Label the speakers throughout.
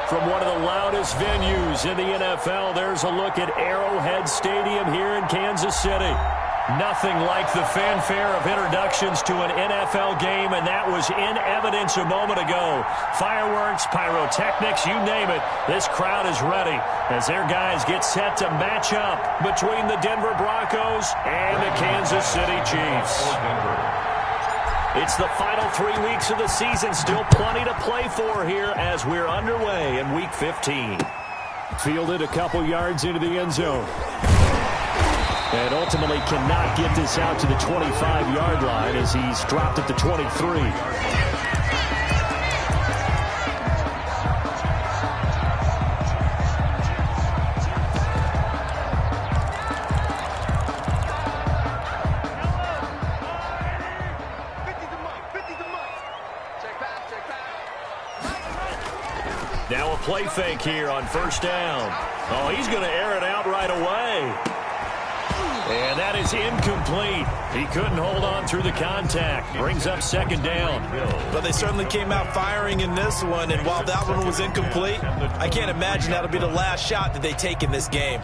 Speaker 1: From one of the loudest venues in the NFL, there's a look at Arrowhead Stadium here in Kansas City. Nothing like the fanfare of introductions to an NFL game, and that was in evidence a moment ago. Fireworks, pyrotechnics, you name it. This crowd is ready as their guys get set to match up between the Denver Broncos and the Kansas City Chiefs. It's the final 3 weeks of the season. Still plenty to play for here as we're underway in Week 15. Fielded a couple yards into the end zone. And ultimately cannot get this out to the 25-yard line as he's dropped at the 23. Now a play fake here on first down. Oh, he's going to air it out right away. And that is incomplete. He couldn't hold on through the contact. Brings up second down.
Speaker 2: But they certainly came out firing in this one, and while that one was incomplete, I can't imagine that'll be the last shot that they take in this game.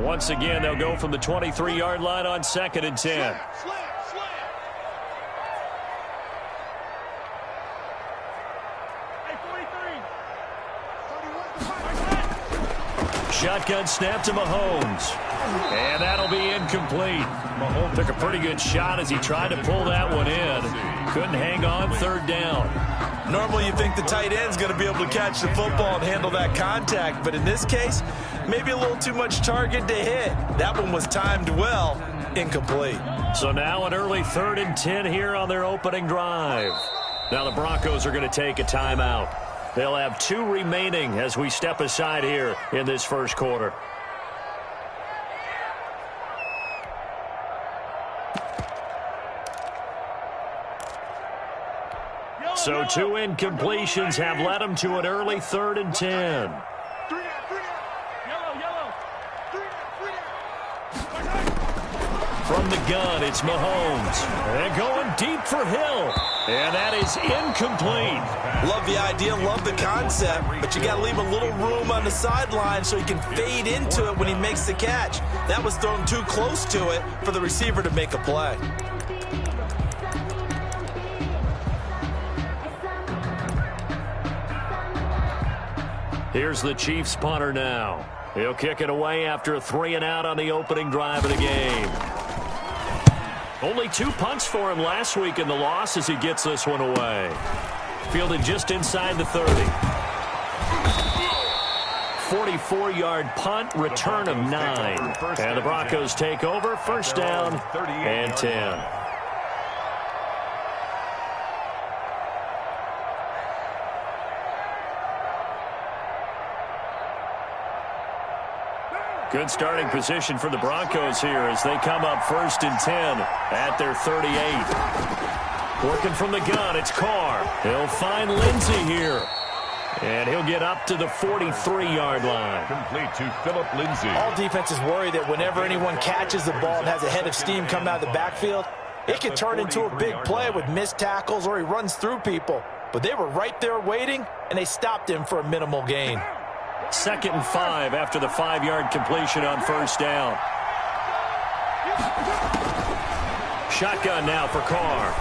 Speaker 1: Once again, they'll go from the 23-yard line on 2nd and 10. Shotgun snap to Mahomes. And that'll be incomplete. Mahomes took a pretty good shot as he tried to pull that one in. Couldn't hang on, third down.
Speaker 2: Normally you think the tight end's going to be able to catch the football and handle that contact, but in this case, maybe a little too much target to hit. That one was timed well, incomplete.
Speaker 1: So now an early 3rd and 10 here on their opening drive. Now the Broncos are going to take a timeout. They'll have 2 remaining as we step aside here in this first quarter. So 2 incompletions have led them to an early 3rd and 10. From the gun, it's Mahomes. And going deep for Hill. And that is incomplete.
Speaker 2: Love the idea, love the concept, but you got to leave a little room on the sideline so he can fade into it when he makes the catch. That was thrown too close to it for the receiver to make a play.
Speaker 1: Here's the Chiefs punter now. He'll kick it away after a 3-and-out on the opening drive of the game. Only 2 punts for him last week in the loss as he gets this one away. Fielded just inside the 30. 44-yard punt, return of 9. And the Broncos take over, first down and 10. Good starting position for the Broncos here as they come up 1st and 10 at their 38. Working from the gun, it's Carr. He'll find Lindsey here. And he'll get up to the 43-yard line.
Speaker 3: Complete to Phillip Lindsay.
Speaker 2: All defenses worry that whenever anyone catches the ball and has a head of steam coming out of the backfield, it can turn into a big play with missed tackles or he runs through people. But they were right there waiting, and they stopped him for a minimal gain.
Speaker 1: 2nd and 5 after the 5-yard completion on first down. Shotgun now for Carr.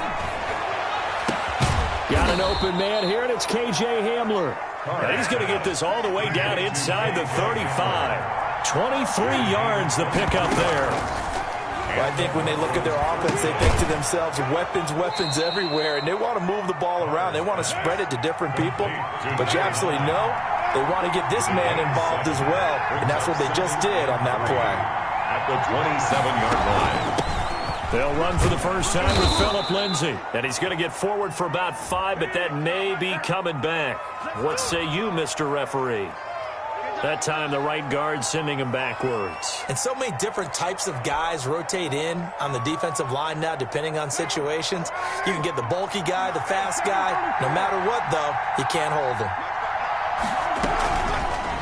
Speaker 1: Got an open man here, and it's K.J. Hamler. And he's going to get this all the way down inside the 35. 23 yards the pickup there.
Speaker 2: Well, I think when they look at their offense, they think to themselves, weapons, weapons everywhere, and they want to move the ball around. They want to spread it to different people. But you absolutely know they want to get this man involved as well, and that's what they just did on that play.
Speaker 3: At the 27-yard line.
Speaker 1: They'll run for the first time with Phillip Lindsay. And he's going to get forward for about 5, but that may be coming back. What say you, Mr. Referee? That time, the right guard sending him backwards.
Speaker 2: And so many different types of guys rotate in on the defensive line now, depending on situations. You can get the bulky guy, the fast guy. No matter what, though, you can't hold him.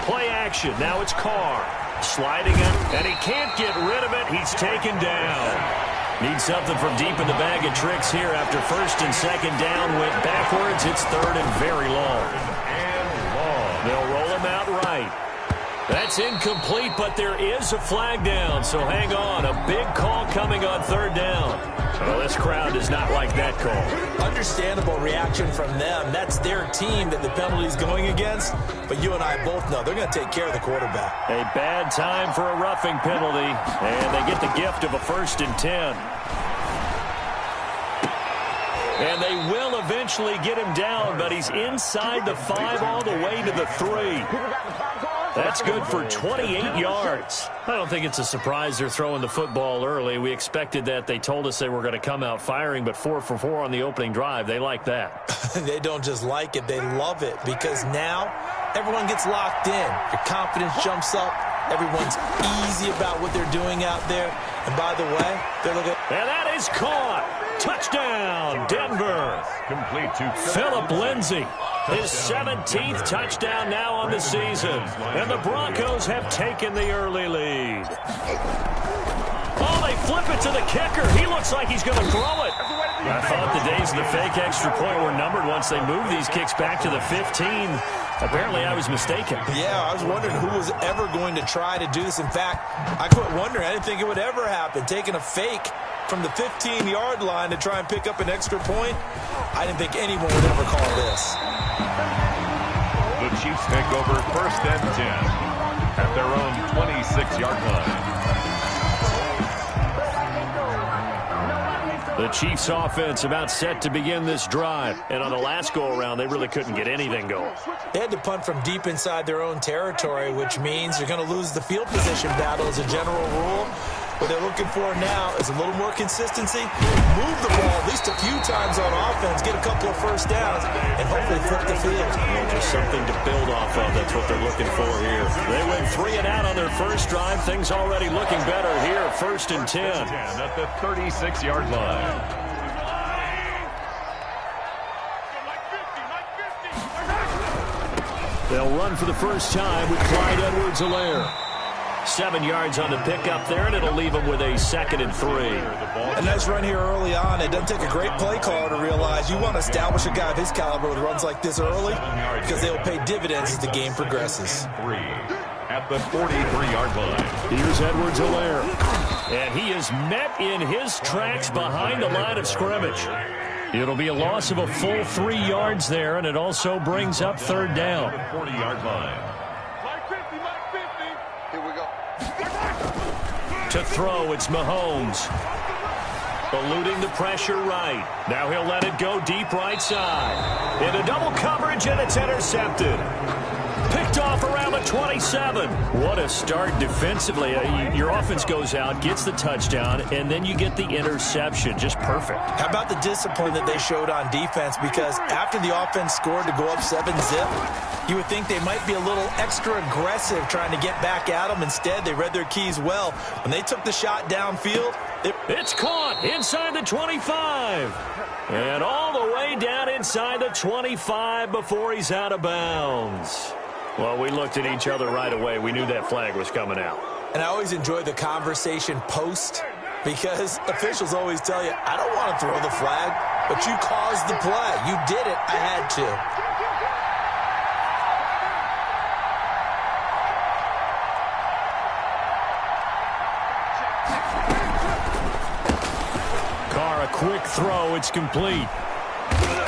Speaker 1: Play action. Now it's Carr. Sliding him, and he can't get rid of it. He's taken down. Needs something from deep in the bag of tricks here after first and second down went backwards. It's third and very long. They'll roll him out right. That's incomplete, but there is a flag down, so hang on. A big call coming on third down. Well, this crowd does not like that call.
Speaker 2: Understandable reaction from them. That's their team that the penalty's going against, but you and I both know they're going to take care of the quarterback.
Speaker 1: A bad time for a roughing penalty, and they get the gift of a 1st and 10. And they will eventually get him down, but he's inside the 5 all the way to the 3. That's good for 28 yards. I don't think it's a surprise they're throwing the football early. We expected that. They told us they were going to come out firing, but 4 for 4 on the opening drive. They like that.
Speaker 2: They don't just like it. They love it because now everyone gets locked in. Your confidence jumps up. Everyone's easy about what they're doing out there. And by the way, they're looking.
Speaker 1: And that is caught. Touchdown, Denver.
Speaker 3: Complete to
Speaker 1: Phillip Lindsay. His 17th touchdown now on the season. And the Broncos have taken the early lead. Oh, they flip it to the kicker. He looks like he's going to throw it. I thought the days of the fake extra point were numbered once they moved these kicks back to the 15. Apparently, I was mistaken.
Speaker 2: Yeah, I was wondering who was ever going to try to do this. In fact, I quit wondering. I didn't think it would ever happen. Taking a fake from the 15-yard line to try and pick up an extra point, I didn't think anyone would ever call this.
Speaker 3: The Chiefs take over 1st and 10 at their own 26-yard line.
Speaker 1: The Chiefs offense about set to begin this drive. And on the last go-around, they really couldn't get anything going.
Speaker 2: They had to punt from deep inside their own territory, which means you're going to lose the field position battle as a general rule. What they're looking for now is a little more consistency. Move the ball at least a few times on offense, get a couple of first downs, and hopefully flip the field.
Speaker 1: Just something to build off of. That's what they're looking for here. They went 3 and out on their first drive. Things already looking better here. 1st and 10.
Speaker 3: At the 36-yard line.
Speaker 1: They'll run for the first time with Clyde Edwards-Helaire. 7 yards on the pickup there, and it'll leave them with a 2nd and 3.
Speaker 2: A nice run here early on. It doesn't take a great play caller to realize you want to establish a guy of his caliber with runs like this early because they will pay dividends as the game progresses.
Speaker 3: 3 at the 43-yard line.
Speaker 1: Here's Edwards-Helaire. And he is met in his tracks behind the line of scrimmage. It'll be a loss of a full 3 yards there, and it also brings up 3rd down.
Speaker 3: 40-yard line.
Speaker 1: To throw, it's Mahomes. Eluding the pressure right. Now he'll let it go deep right side. Into double coverage, and it's intercepted. Picked off around the 27. What a start defensively. Your offense goes out, gets the touchdown, and then you get the interception. Just perfect.
Speaker 2: How about the discipline that they showed on defense? Because after the offense scored to go up 7-zip, you would think they might be a little extra aggressive trying to get back at them. Instead, they read their keys well. When they took the shot downfield,
Speaker 1: it's caught inside the 25. And all the way down inside the 25 before he's out of bounds. Well, we looked at each other right away. We knew that flag was coming out.
Speaker 2: And I always enjoy the conversation post because officials always tell you, I don't want to throw the flag, but you caused the play. You did it. I had to.
Speaker 1: Carr, a quick throw. It's complete.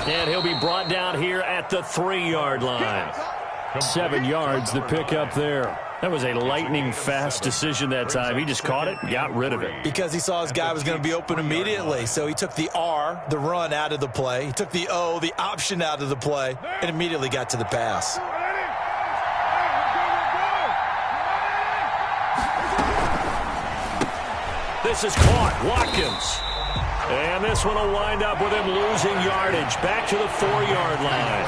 Speaker 1: And he'll be brought down here at the 3-yard line. 7 yards, the pickup there. That was a lightning-fast decision that time. He just caught it and got rid of it.
Speaker 2: Because he saw his guy was going to be open immediately. So he took the R, the run, out of the play. He took the O, the option, out of the play, and immediately got to the pass.
Speaker 1: This is caught. Watkins. And this one will wind up with him losing yardage back to the 4-yard line.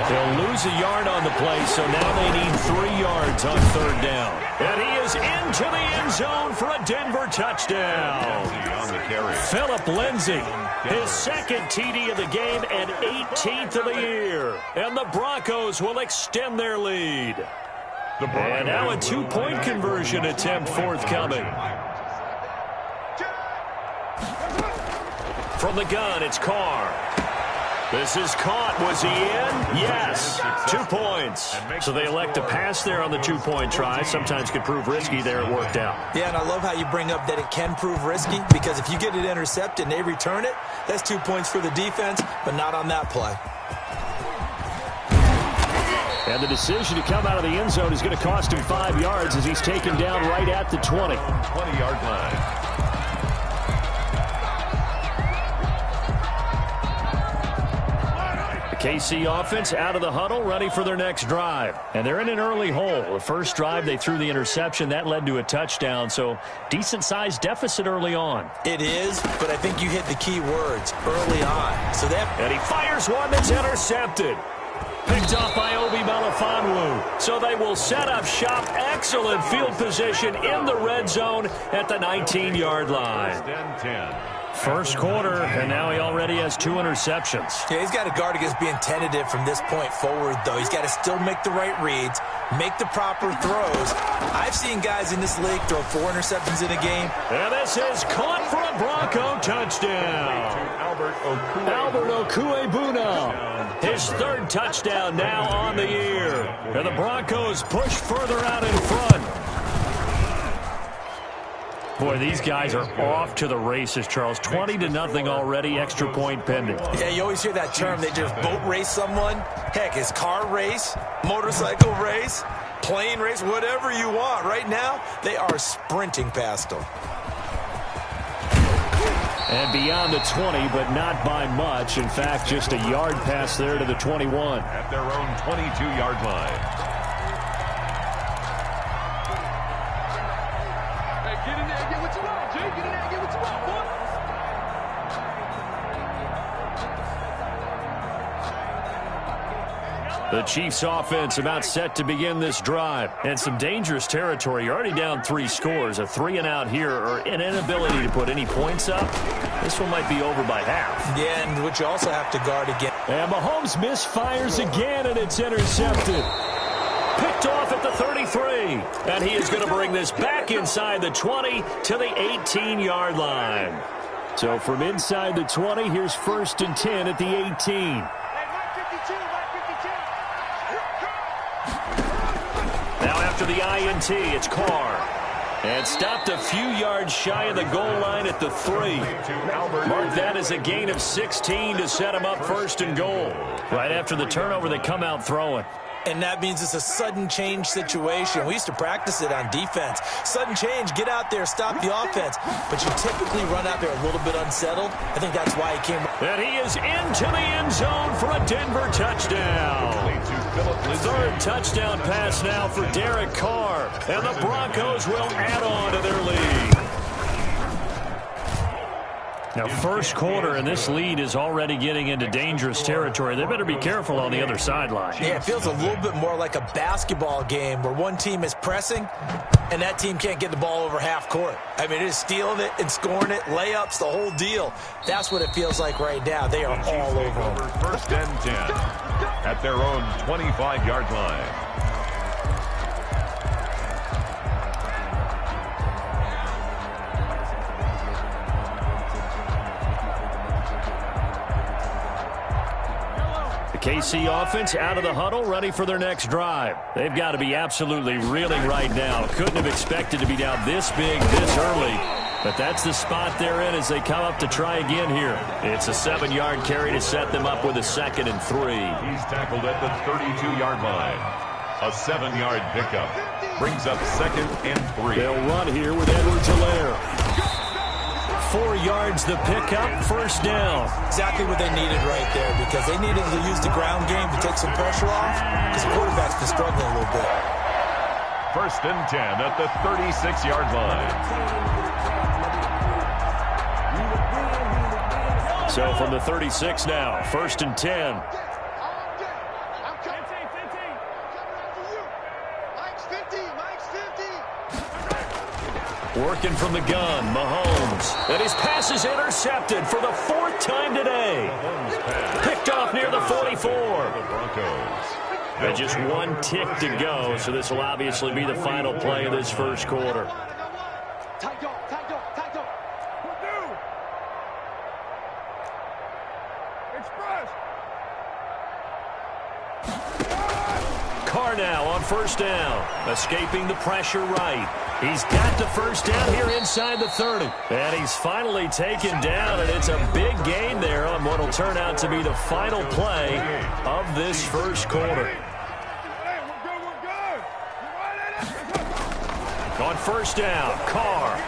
Speaker 1: They'll lose a yard on the play, so now they need 3 yards on 3rd down. And he is into the end zone for a Denver touchdown. Philip Lindsay, his 2nd TD of the game and 18th of the year. And the Broncos will extend their lead. And now a 2-point conversion attempt forthcoming. From the gun, it's Carr. This is caught. Was he in? Yes. 2 points. So they elect to pass there on the 2-point try. Sometimes could prove risky there. It worked out.
Speaker 2: Yeah, and I love how you bring up that it can prove risky, because if you get it intercepted and they return it, that's 2 points for the defense, but not on that play.
Speaker 1: And the decision to come out of the end zone is going to cost him 5 yards as he's taken down right at the 20.
Speaker 3: 20-yard line.
Speaker 1: KC offense out of the huddle, ready for their next drive. And they're in an early hole. The first drive, they threw the interception. That led to a touchdown, so decent-sized deficit early on.
Speaker 2: It is, but I think you hit the key words, early on.
Speaker 1: And he fires one that's intercepted. Picked off by Obi Melifonwu. So they will set up shop. Excellent field position in the red zone at the 19-yard line.
Speaker 3: 10.
Speaker 1: First quarter, and now he already has 2 interceptions.
Speaker 2: Yeah, he's got to guard against being tentative from this point forward, though. He's got to still make the right reads, make the proper throws. I've seen guys in this league throw 4 interceptions in a game.
Speaker 1: And this is caught for a Bronco touchdown. Albert Okuegbuna. His 3rd touchdown now on the year. And the Broncos push further out in front. Boy, these guys are off to the races, Charles. 20-0 already, extra point pending.
Speaker 2: Yeah, you always hear that term. They just boat race someone. Heck, it's car race, motorcycle race, plane race, whatever you want. Right now, they are sprinting past them.
Speaker 1: And beyond the 20, but not by much. In fact, just a yard pass there to the 21.
Speaker 3: At their own 22-yard line.
Speaker 1: The Chiefs offense about set to begin this drive. And some dangerous territory. You're already down 3 scores. A 3-and-out here, or an inability to put any points up. This one might be over by half.
Speaker 2: Yeah, and what you also have to guard again.
Speaker 1: And Mahomes misfires again, and it's intercepted. Picked off at the 33. And he is going to bring this back inside the 20 to the 18-yard line. So from inside the 20, here's 1st and 10 at the 18. To the INT, it's Carr. And stopped a few yards shy of the goal line at the 3. Mark that as a gain of 16 to set him up 1st and goal. Right after the turnover, they come out throwing.
Speaker 2: And that means it's a sudden change situation. We used to practice it on defense. Sudden change, get out there, stop the offense. But you typically run out there a little bit unsettled. I think that's why he came.
Speaker 1: And he is into the end zone for a Denver touchdown. 3rd touchdown pass now for Derek Carr. And the Broncos will add on to their lead. Now, first quarter, and this lead is already getting into dangerous territory. They better be careful on the other sideline.
Speaker 2: Yeah, it feels a little bit more like a basketball game where one team is pressing and that team can't get the ball over half court. I mean, it is stealing it and scoring it, layups, the whole deal. That's what it feels like right now. They are all over them.
Speaker 3: 1st and 10 at their own 25-yard line.
Speaker 1: KC offense out of the huddle, ready for their next drive. They've got to be absolutely reeling right now. Couldn't have expected to be down this big, this early. But that's the spot they're in as they come up to try again here. It's a 7-yard carry to set them up with a 2nd and 3.
Speaker 3: He's tackled at the 32-yard line. A 7-yard pickup brings up 2nd and 3.
Speaker 1: They'll run here with Edwards-Helaire. 4 yards the pickup, 1st down.
Speaker 2: Exactly what they needed right there, because they needed to use the ground game to take some pressure off, because the quarterback's been struggling a little bit.
Speaker 3: 1st and 10 at the 36-yard line.
Speaker 1: So from the 36 now, 1st and 10. Working from the gun, Mahomes. And his pass is intercepted for the 4th time today. Picked off near the 44. And just 1 tick to go, so this will obviously be the final play of this first quarter. Carr now on 1st down, escaping the pressure right. He's got the 1st down here inside the 30. And he's finally taken down, and it's a big gain there on what will turn out to be the final play of this first quarter. On 1st down, Carr.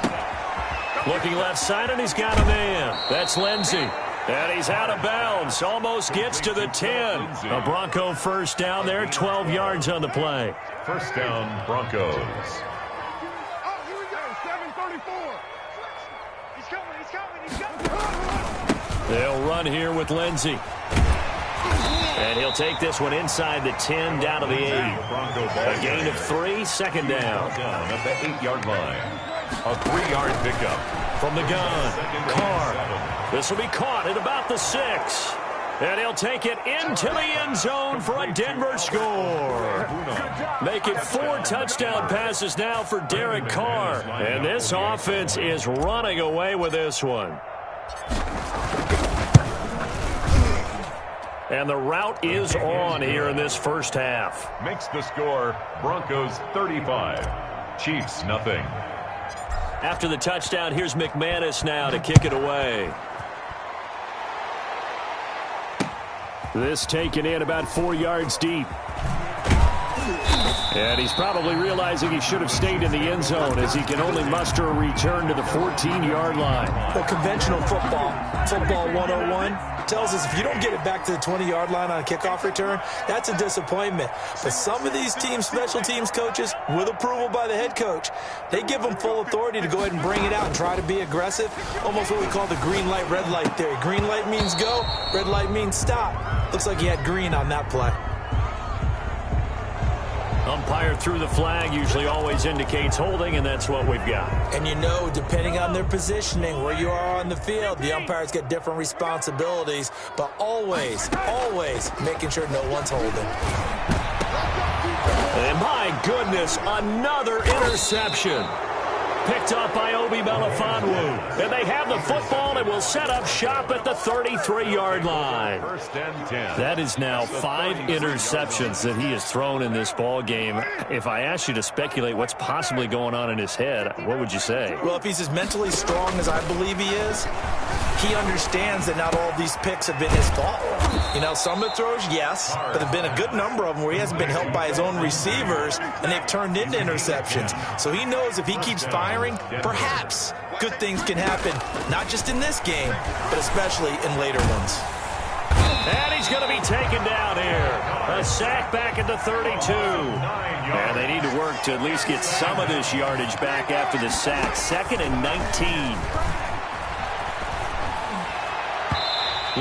Speaker 1: Looking left side, and he's got a man. That's Lindsey. And he's out of bounds. Almost gets to the 10. A Bronco 1st down there, 12 yards on the play.
Speaker 3: 1st down, Broncos.
Speaker 1: They'll run here with Lindsey. And he'll take this one inside the 10 down to the 8. A gain of 3, 2nd down.
Speaker 3: At the 8-yard line. A 3-yard pickup.
Speaker 1: From the gun, Carr. This will be caught at about the 6. And he'll take it into the end zone for a Denver score. Make it 4 touchdown passes now for Derek Carr. And this offense is running away with this one. And the route is on here in this first half.
Speaker 3: Makes the score Broncos 35, Chiefs nothing.
Speaker 1: After the touchdown, here's McManus now to kick it away. This taken in about 4 yards deep. And he's probably realizing he should have stayed in the end zone as he can only muster a return to the 14-yard line.
Speaker 2: Well, conventional football 101, tells us if you don't get it back to the 20-yard line on a kickoff return, that's a disappointment. But some of these teams, special teams coaches, with approval by the head coach, they give them full authority to go ahead and bring it out and try to be aggressive. Almost what we call the green light, red light theory. Green light means go, red light means stop. Looks like he had green on that play.
Speaker 1: Umpire threw the flag, usually always indicates holding, and that's what we've got.
Speaker 2: And you know, depending on their positioning, where you are on the field, the umpires get different responsibilities, but always making sure no one's holding.
Speaker 1: And my goodness, another interception. Picked up by Obi Melifonwu. And they have the football and will set up shop at the 33-yard line.
Speaker 3: 1st and 10.
Speaker 1: That is now 5 interceptions that he has thrown in this ball game. If I asked you to speculate what's possibly going on in his head, what would you say?
Speaker 2: Well, if he's as mentally strong as I believe he is, he understands that not all of these picks have been his fault. You know, some of the throws, yes, but there have been a good number of them where he hasn't been helped by his own receivers, and they've turned into interceptions. So he knows if he keeps firing, perhaps good things can happen, not just in this game, but especially in later ones.
Speaker 1: And he's going to be taken down here. A sack back at the 32. And they need to work to at least get some of this yardage back after the sack. 2nd and 19.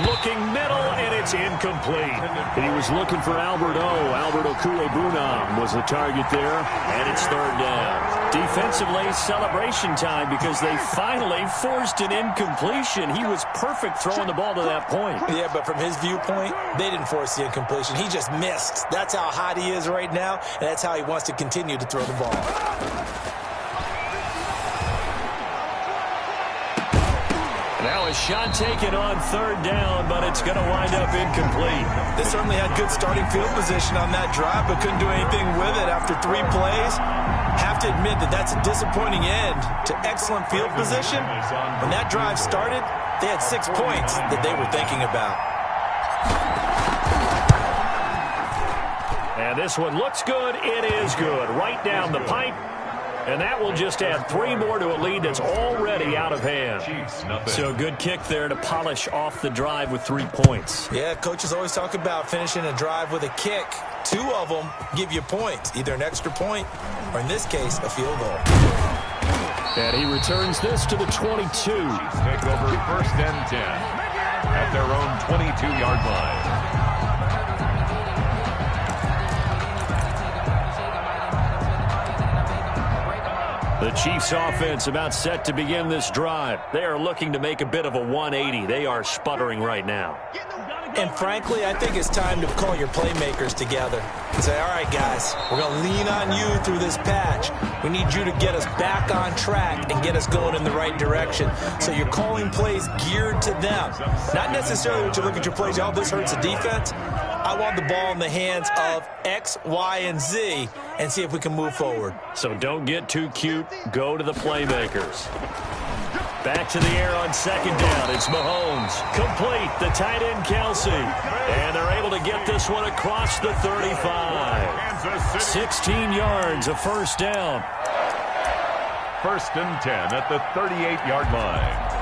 Speaker 1: Looking middle, and it's incomplete. He was looking for Albert Okuebunam was the target there, and it's 3rd down. Defensively, celebration time because they finally forced an incompletion. He was perfect throwing the ball to that point.
Speaker 2: Yeah, but from his viewpoint, they didn't force the incompletion. He just missed. That's how hot he is right now, and that's how he wants to continue to throw the ball.
Speaker 1: Now a shot taken on 3rd down, but it's going to wind up incomplete.
Speaker 2: They certainly had good starting field position on that drive, but couldn't do anything with it after 3 plays. Have to admit that that's a disappointing end to excellent field position. When that drive started, they had 6 points that they were thinking about.
Speaker 1: And this one looks good. It is good. Right down the pipe. And that will just add 3 more to a lead that's already out of hand. So a good kick there to polish off the drive with 3 points.
Speaker 2: Yeah, coaches always talk about finishing a drive with a kick. 2 of them give you points, either an extra point or, in this case, a field goal.
Speaker 1: And he returns this to the 22.
Speaker 3: Chiefs take over 1st and 10. at their own 22-yard line.
Speaker 1: The Chiefs offense about set to begin this drive. They are looking to make a bit of a 180. They are sputtering right now.
Speaker 2: And frankly, I think it's time to call your playmakers together and say, all right, guys, we're going to lean on you through this patch. We need you to get us back on track and get us going in the right direction. So you're calling plays geared to them. Not necessarily when you look at your plays, oh, this hurts the defense. I want the ball in the hands of X, Y, and Z and see if we can move forward.
Speaker 1: So don't get too cute. Go to the playmakers. Back to the air on second down. It's Mahomes. Complete. The tight end, Kelsey. And they're able to get this one across the 35. 16 yards, a first down.
Speaker 3: First and 10 at the 38-yard line.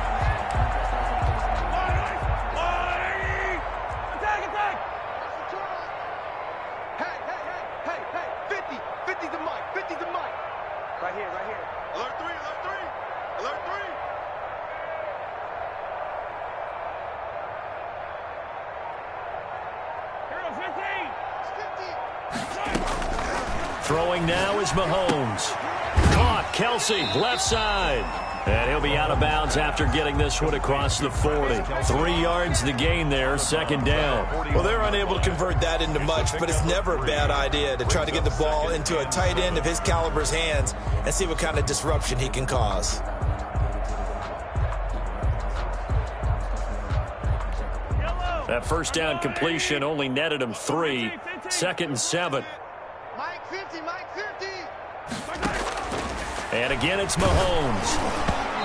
Speaker 1: Throwing now is Mahomes. Caught. Kelsey, left side. And he'll be out of bounds after getting this one across the 40. 3 yards to gain there, second down.
Speaker 2: Well, they're unable to convert that into much, but it's never a bad idea to try to get the ball into a tight end of his caliber's hands and see what kind of disruption he can cause.
Speaker 1: That first down completion only netted him 3. Second and 7.
Speaker 4: Mike 50, Mike 50.
Speaker 1: And again, it's Mahomes.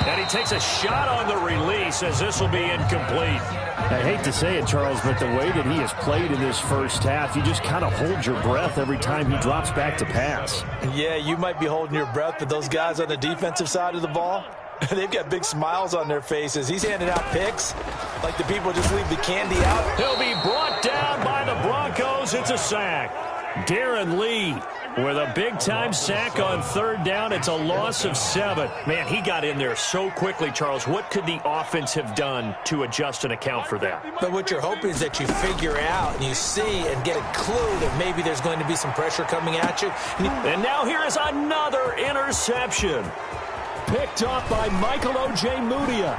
Speaker 1: And he takes a shot on the release as this will be incomplete.
Speaker 5: I hate to say it, Charles, but the way that he has played in this first half, you just kind of hold your breath every time he drops back to pass.
Speaker 2: Yeah, you might be holding your breath, but those guys on the defensive side of the ball, they've got big smiles on their faces. He's handing out picks like the people just leave the candy out.
Speaker 1: He'll be brought down by the Broncos. It's a sack. Darren Lee with a big-time sack on third down. It's a loss of 7. Man, he got in there so quickly, Charles. What could the offense have done to adjust and account for that?
Speaker 2: But what you're hoping is that you figure out and you see and get a clue that maybe there's going to be some pressure coming at you.
Speaker 1: And now here is another interception. Picked off by Michael O.J. Mudia.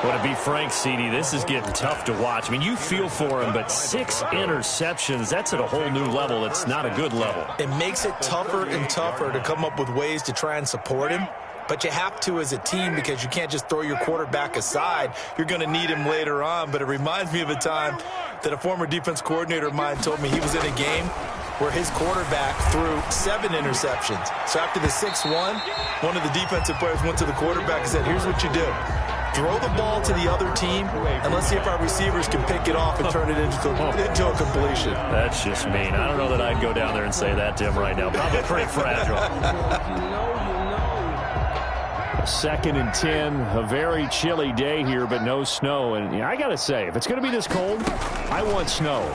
Speaker 1: Well, to be frank, CD, this is getting tough to watch. I mean, you feel for him, but 6 interceptions, that's at a whole new level. It's not a good level.
Speaker 2: It makes it tougher and tougher to come up with ways to try and support him. But you have to as a team because you can't just throw your quarterback aside. You're going to need him later on. But it reminds me of a time that a former defense coordinator of mine told me he was in a game where his quarterback threw 7 interceptions. So after the 6-1, one of the defensive players went to the quarterback and said, here's what you do. Throw the ball to the other team, and let's see if our receivers can pick it off and turn it into a completion.
Speaker 1: That's just mean. I don't know that I'd go down there and say that to him right now. Probably pretty fragile. Second and 10, a very chilly day here, but no snow. And I got to say, if it's going to be this cold, I want snow.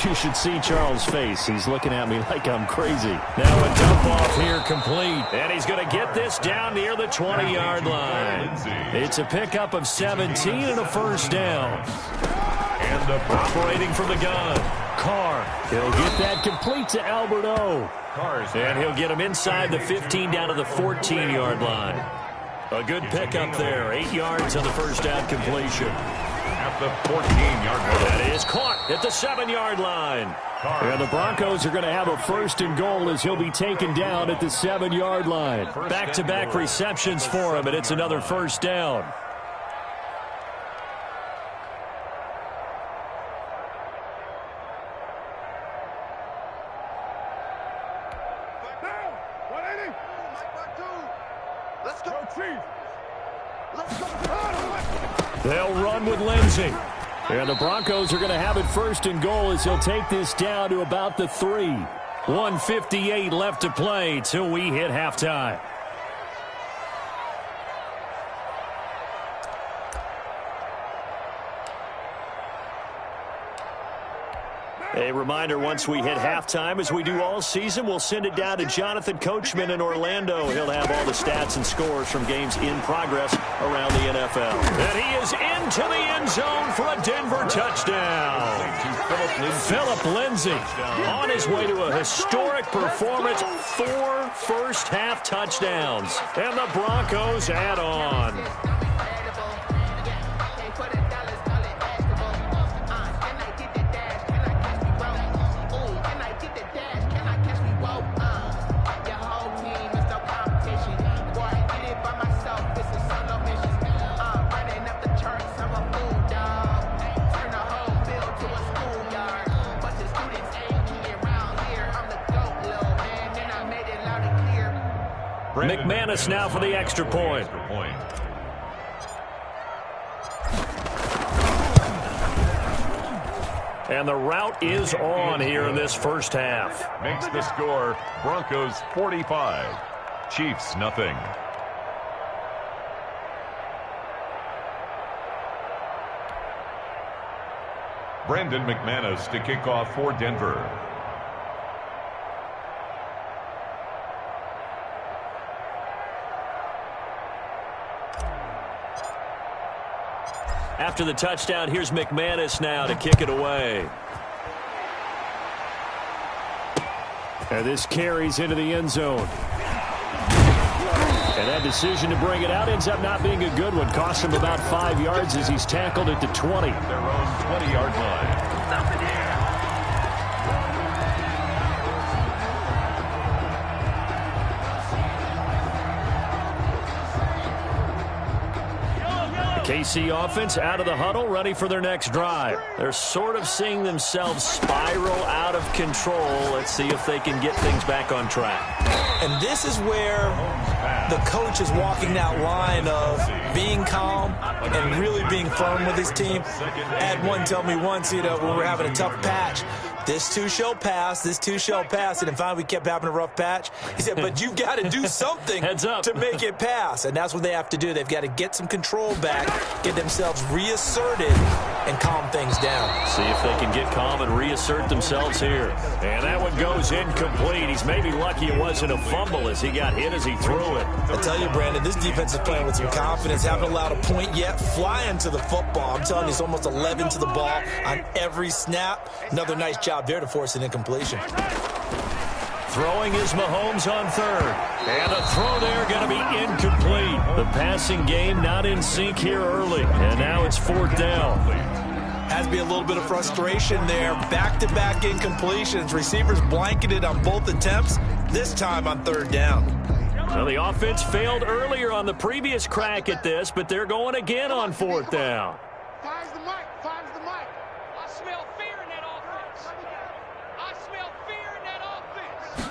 Speaker 1: You should see Charles' face. He's looking at me like I'm crazy. Now a dump off here complete. And he's going to get this down near the 20-yard line. It's a pickup of 17 and a first down. And operating from the gun. Carr. He'll get that complete to Albert O. And he'll get him inside the 15 down to the 14-yard line. A good pickup there. 8 yards on the first down completion.
Speaker 3: At the 14-yard line.
Speaker 1: That is caught at the 7-yard line. And the Broncos are going to have a first and goal as he'll be taken down at the 7-yard line. Back-to-back receptions for him, and it's another first down. They'll run with Lindsey. And the Broncos are going to have it first and goal as he'll take this down to about the 3. 1:58 left to play till we hit halftime. A reminder, once we hit halftime, as we do all season, we'll send it down to Jonathan Coachman in Orlando. He'll have all the stats and scores from games in progress around the NFL. And he is into the end zone for a Denver touchdown. Phillip Lindsay on his way to a historic performance, 4 first-half touchdowns. And the Broncos add on. McManus now for the extra point. And the route is on here in this first half.
Speaker 3: Makes the score Broncos 45, Chiefs nothing. Brandon McManus to kick off for Denver.
Speaker 1: After the touchdown, here's McManus now to kick it away. And this carries into the end zone. And that decision to bring it out ends up not being a good one. Cost him about 5 yards as he's tackled at the 20.
Speaker 3: Their own 20-yard line.
Speaker 1: KC offense out of the huddle, ready for their next drive. They're sort of seeing themselves spiral out of control. Let's see if they can get things back on track.
Speaker 2: And this is where the coach is walking that line of being calm and really being firm with his team. I had one tell me once, when we're having a tough patch, this too shall pass, this too shall pass. And finally we kept having a rough patch. He said, but you've got to do something to make it pass. And that's what they have to do. They've got to get some control back, get themselves reasserted, and calm things down.
Speaker 1: See if they can get calm and reassert themselves here. And that one goes incomplete. He's maybe lucky it wasn't a fumble as he got hit as he threw it.
Speaker 2: I tell you, Brandon, this defense is playing with some confidence. Haven't allowed a point yet. Flying to the football. I'm telling you, it's almost 11 to the ball on every snap. Another nice job there to force an incompletion.
Speaker 1: Throwing is Mahomes on third. And a throw there going to be incomplete. The passing game not in sync here early. And now it's 4th down.
Speaker 2: Has to be a little bit of frustration there. Back-to-back incompletions. Receivers blanketed on both attempts, this time on 3rd down.
Speaker 1: Well, the offense failed earlier on the previous crack at this, but they're going again on 4th down.
Speaker 4: Finds the mic. Finds the mic. I smell fear in that offense. I smell fear in that offense.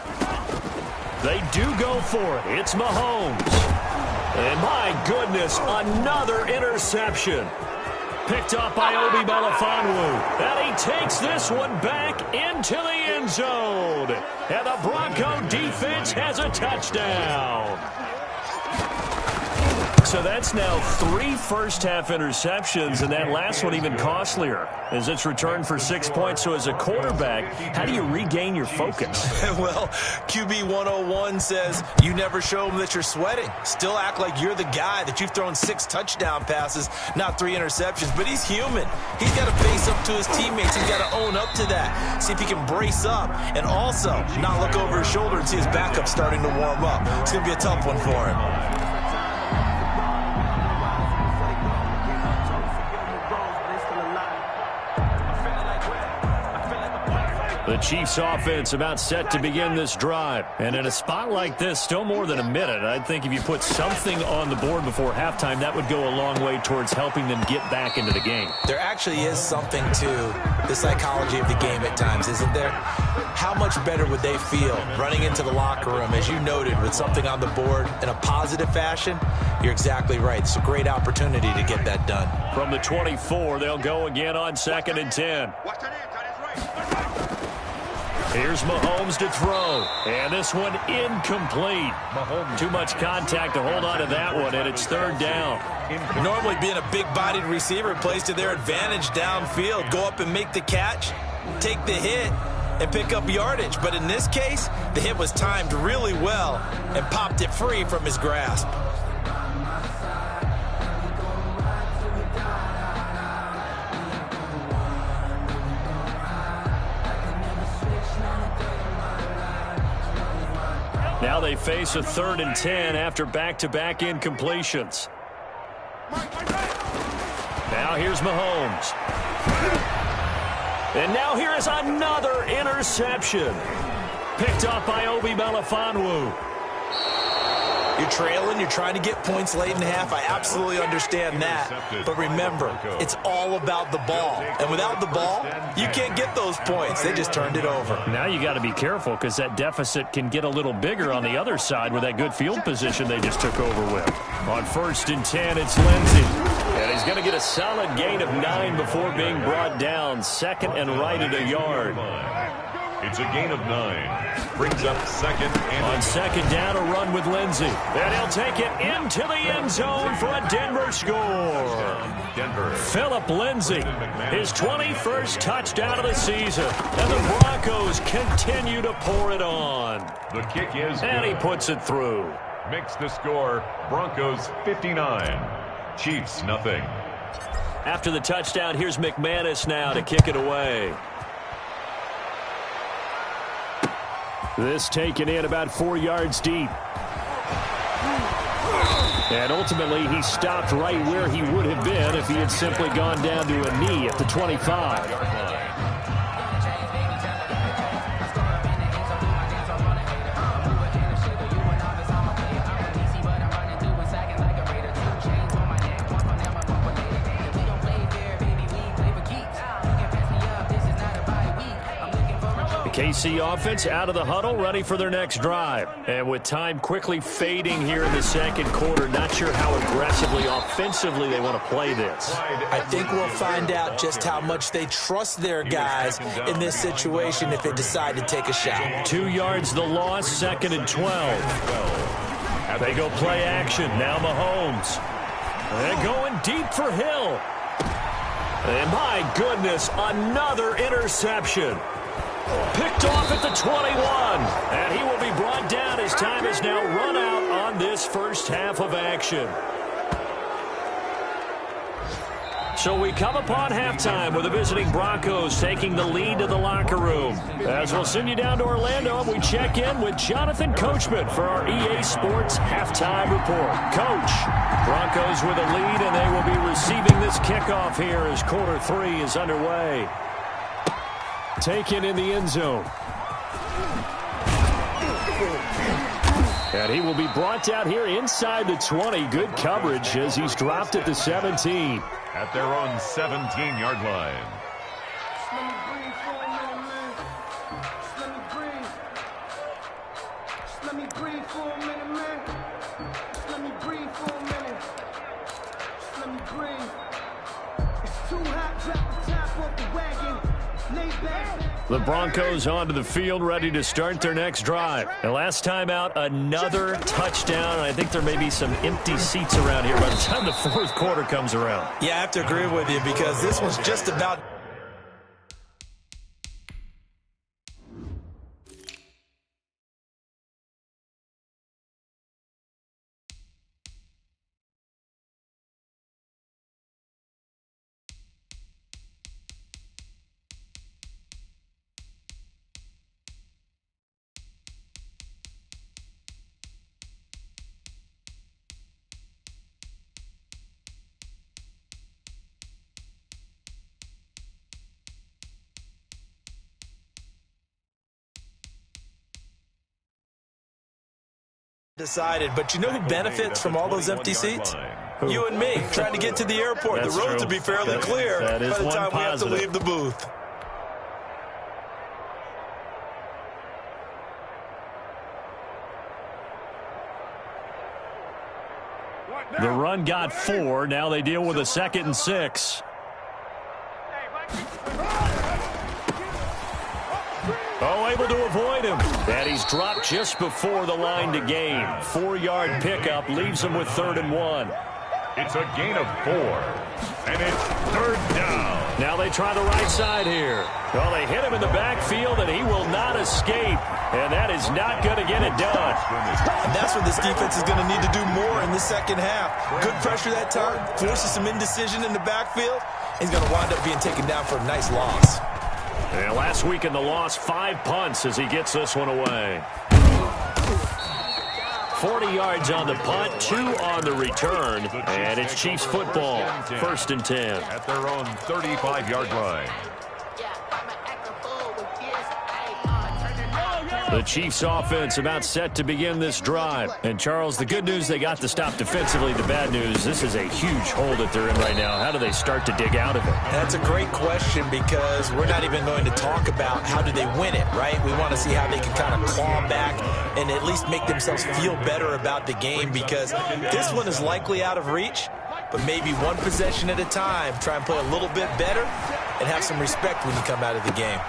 Speaker 1: They do go for it. It's Mahomes. And my goodness, another interception. Picked up by Obi Melifonwu. And he takes this one back into the end zone. And the Bronco defense has a touchdown. So that's now 3 first-half interceptions, and that last one even costlier as it's returned for 6 points. So as a quarterback, how do you regain your focus?
Speaker 2: Well, QB 101 says you never show them that you're sweating. Still act like you're the guy, that you've thrown 6 touchdown passes, not 3 interceptions. But he's human. He's got to face up to his teammates. He's got to own up to that. See if he can brace up and also not look over his shoulder and see his backup starting to warm up. It's going to be a tough one for him.
Speaker 1: The Chiefs offense about set to begin this drive. And in a spot like this, still more than a minute, I think if you put something on the board before halftime, that would go a long way towards helping them get back into the game.
Speaker 2: There actually is something to the psychology of the game at times, isn't there? How much better would they feel running into the locker room, as you noted, with something on the board in a positive fashion? You're exactly right. It's a great opportunity to get that done.
Speaker 1: From the 24, they'll go again on 2nd and 10. Here's Mahomes to throw. And this one incomplete. Mahomes. Too much contact to hold on to that one, and it's 3rd down.
Speaker 2: Normally being a big-bodied receiver plays to their advantage downfield. Go up and make the catch. take the hit and pick up yardage. But in this case, the hit was timed really well and popped it free from his grasp.
Speaker 1: Now they face a 3rd and 10 after back-to-back incompletions. Now here's Mahomes. And now here is another interception. Picked off by Obi Melifonwu.
Speaker 2: You're trailing, you're trying to get points late in the half. I absolutely understand that. But remember, it's all about the ball. And without the ball, you can't get those points. They just turned it over.
Speaker 5: Now you got to be careful because that deficit can get a little bigger on the other side with that good field position they just took over with.
Speaker 1: On 1st and 10, it's Lindsey. And he's going to get a solid gain of 9 before being brought down. 2nd and right at a yard.
Speaker 3: It's a gain of 9. Brings up 2nd and
Speaker 1: on 2nd down, a run with Lindsey. And he'll take it into the end zone for a Denver score.
Speaker 3: Denver.
Speaker 1: Philip Lindsey, his 21st touchdown of the season. And the Broncos continue to pour it on.
Speaker 3: The kick is
Speaker 1: and
Speaker 3: good.
Speaker 1: he puts it through.
Speaker 3: Makes the score Broncos 59. Chiefs nothing.
Speaker 1: After the touchdown, here's McManus now to kick it away.
Speaker 5: This taken in about 4 yards deep. And ultimately, he stopped right where he would have been if he had simply gone down to a knee at the 25. KC offense out of the huddle, ready for their next drive. And with time quickly fading here in the 2nd quarter, not sure how aggressively, offensively they want to play this.
Speaker 2: I think we'll find out just how much they trust their guys in this situation if they decide to take a shot.
Speaker 1: 2 yards the loss, 2nd and 12. They go play action. Now Mahomes. They're going deep for Hill. And my goodness, another interception. Picked off at the 21, and he will be brought down as time is now run out on this first half of action. So we come upon halftime with the visiting Broncos taking the lead to the locker room. As we'll send you down to Orlando, we check in with Jonathan Coachman for our EA Sports Halftime Report. Coach, Broncos with a lead, and they will be receiving this kickoff here as quarter 3 is underway. Taken in the end zone. And he will be brought down here inside the 20. Good coverage as he's dropped at the 17.
Speaker 3: At their own 17-yard line.
Speaker 6: Let me breathe for a minute, man. Let me breathe. Let me breathe for a minute, man. Let me breathe for a minute. Let me breathe. It's too hot, drop the top off the wagon.
Speaker 5: The Broncos onto the field, ready to start their next drive. And last time out, another touchdown. I think there may be some empty seats around here by the time the 4th quarter comes around.
Speaker 2: Yeah, I have to agree with you because this was just about... decided, but you know who benefits from all those empty seats? You and me, trying to get to the airport. The roads will be fairly clear by the time we have to leave the booth.
Speaker 5: The run got 4. Now they deal with a 2nd and 6. Oh, able to avoid him. And he's dropped just before the line to gain. 4-yard pickup leaves him with 3rd and 1.
Speaker 3: It's a gain of 4. And it's 3rd down.
Speaker 5: Now they try the right side here. Well, they hit him in the backfield, and he will not escape. And that is not going to get it done.
Speaker 2: And that's what this defense is going to need to do more in the second half. Good pressure that time, forces some indecision in the backfield. He's going to wind up being taken down for a nice loss.
Speaker 5: And last week in the loss, 5 punts as he gets this one away. 40 yards on the punt, 2 on the return, and it's Chiefs football, 1st and 10.
Speaker 3: At their own 35-yard line.
Speaker 5: The Chiefs offense about set to begin this drive. And, Charles, the good news, they got the stop defensively. The bad news, this is a huge hole that they're in right now. How do they start to dig out of it?
Speaker 2: That's a great question because we're not even going to talk about how do they win it, right? We want to see how they can kind of claw back and at least make themselves feel better about the game because this one is likely out of reach, but maybe one possession at a time. Try and play a little bit better and have some respect when you come out of the game.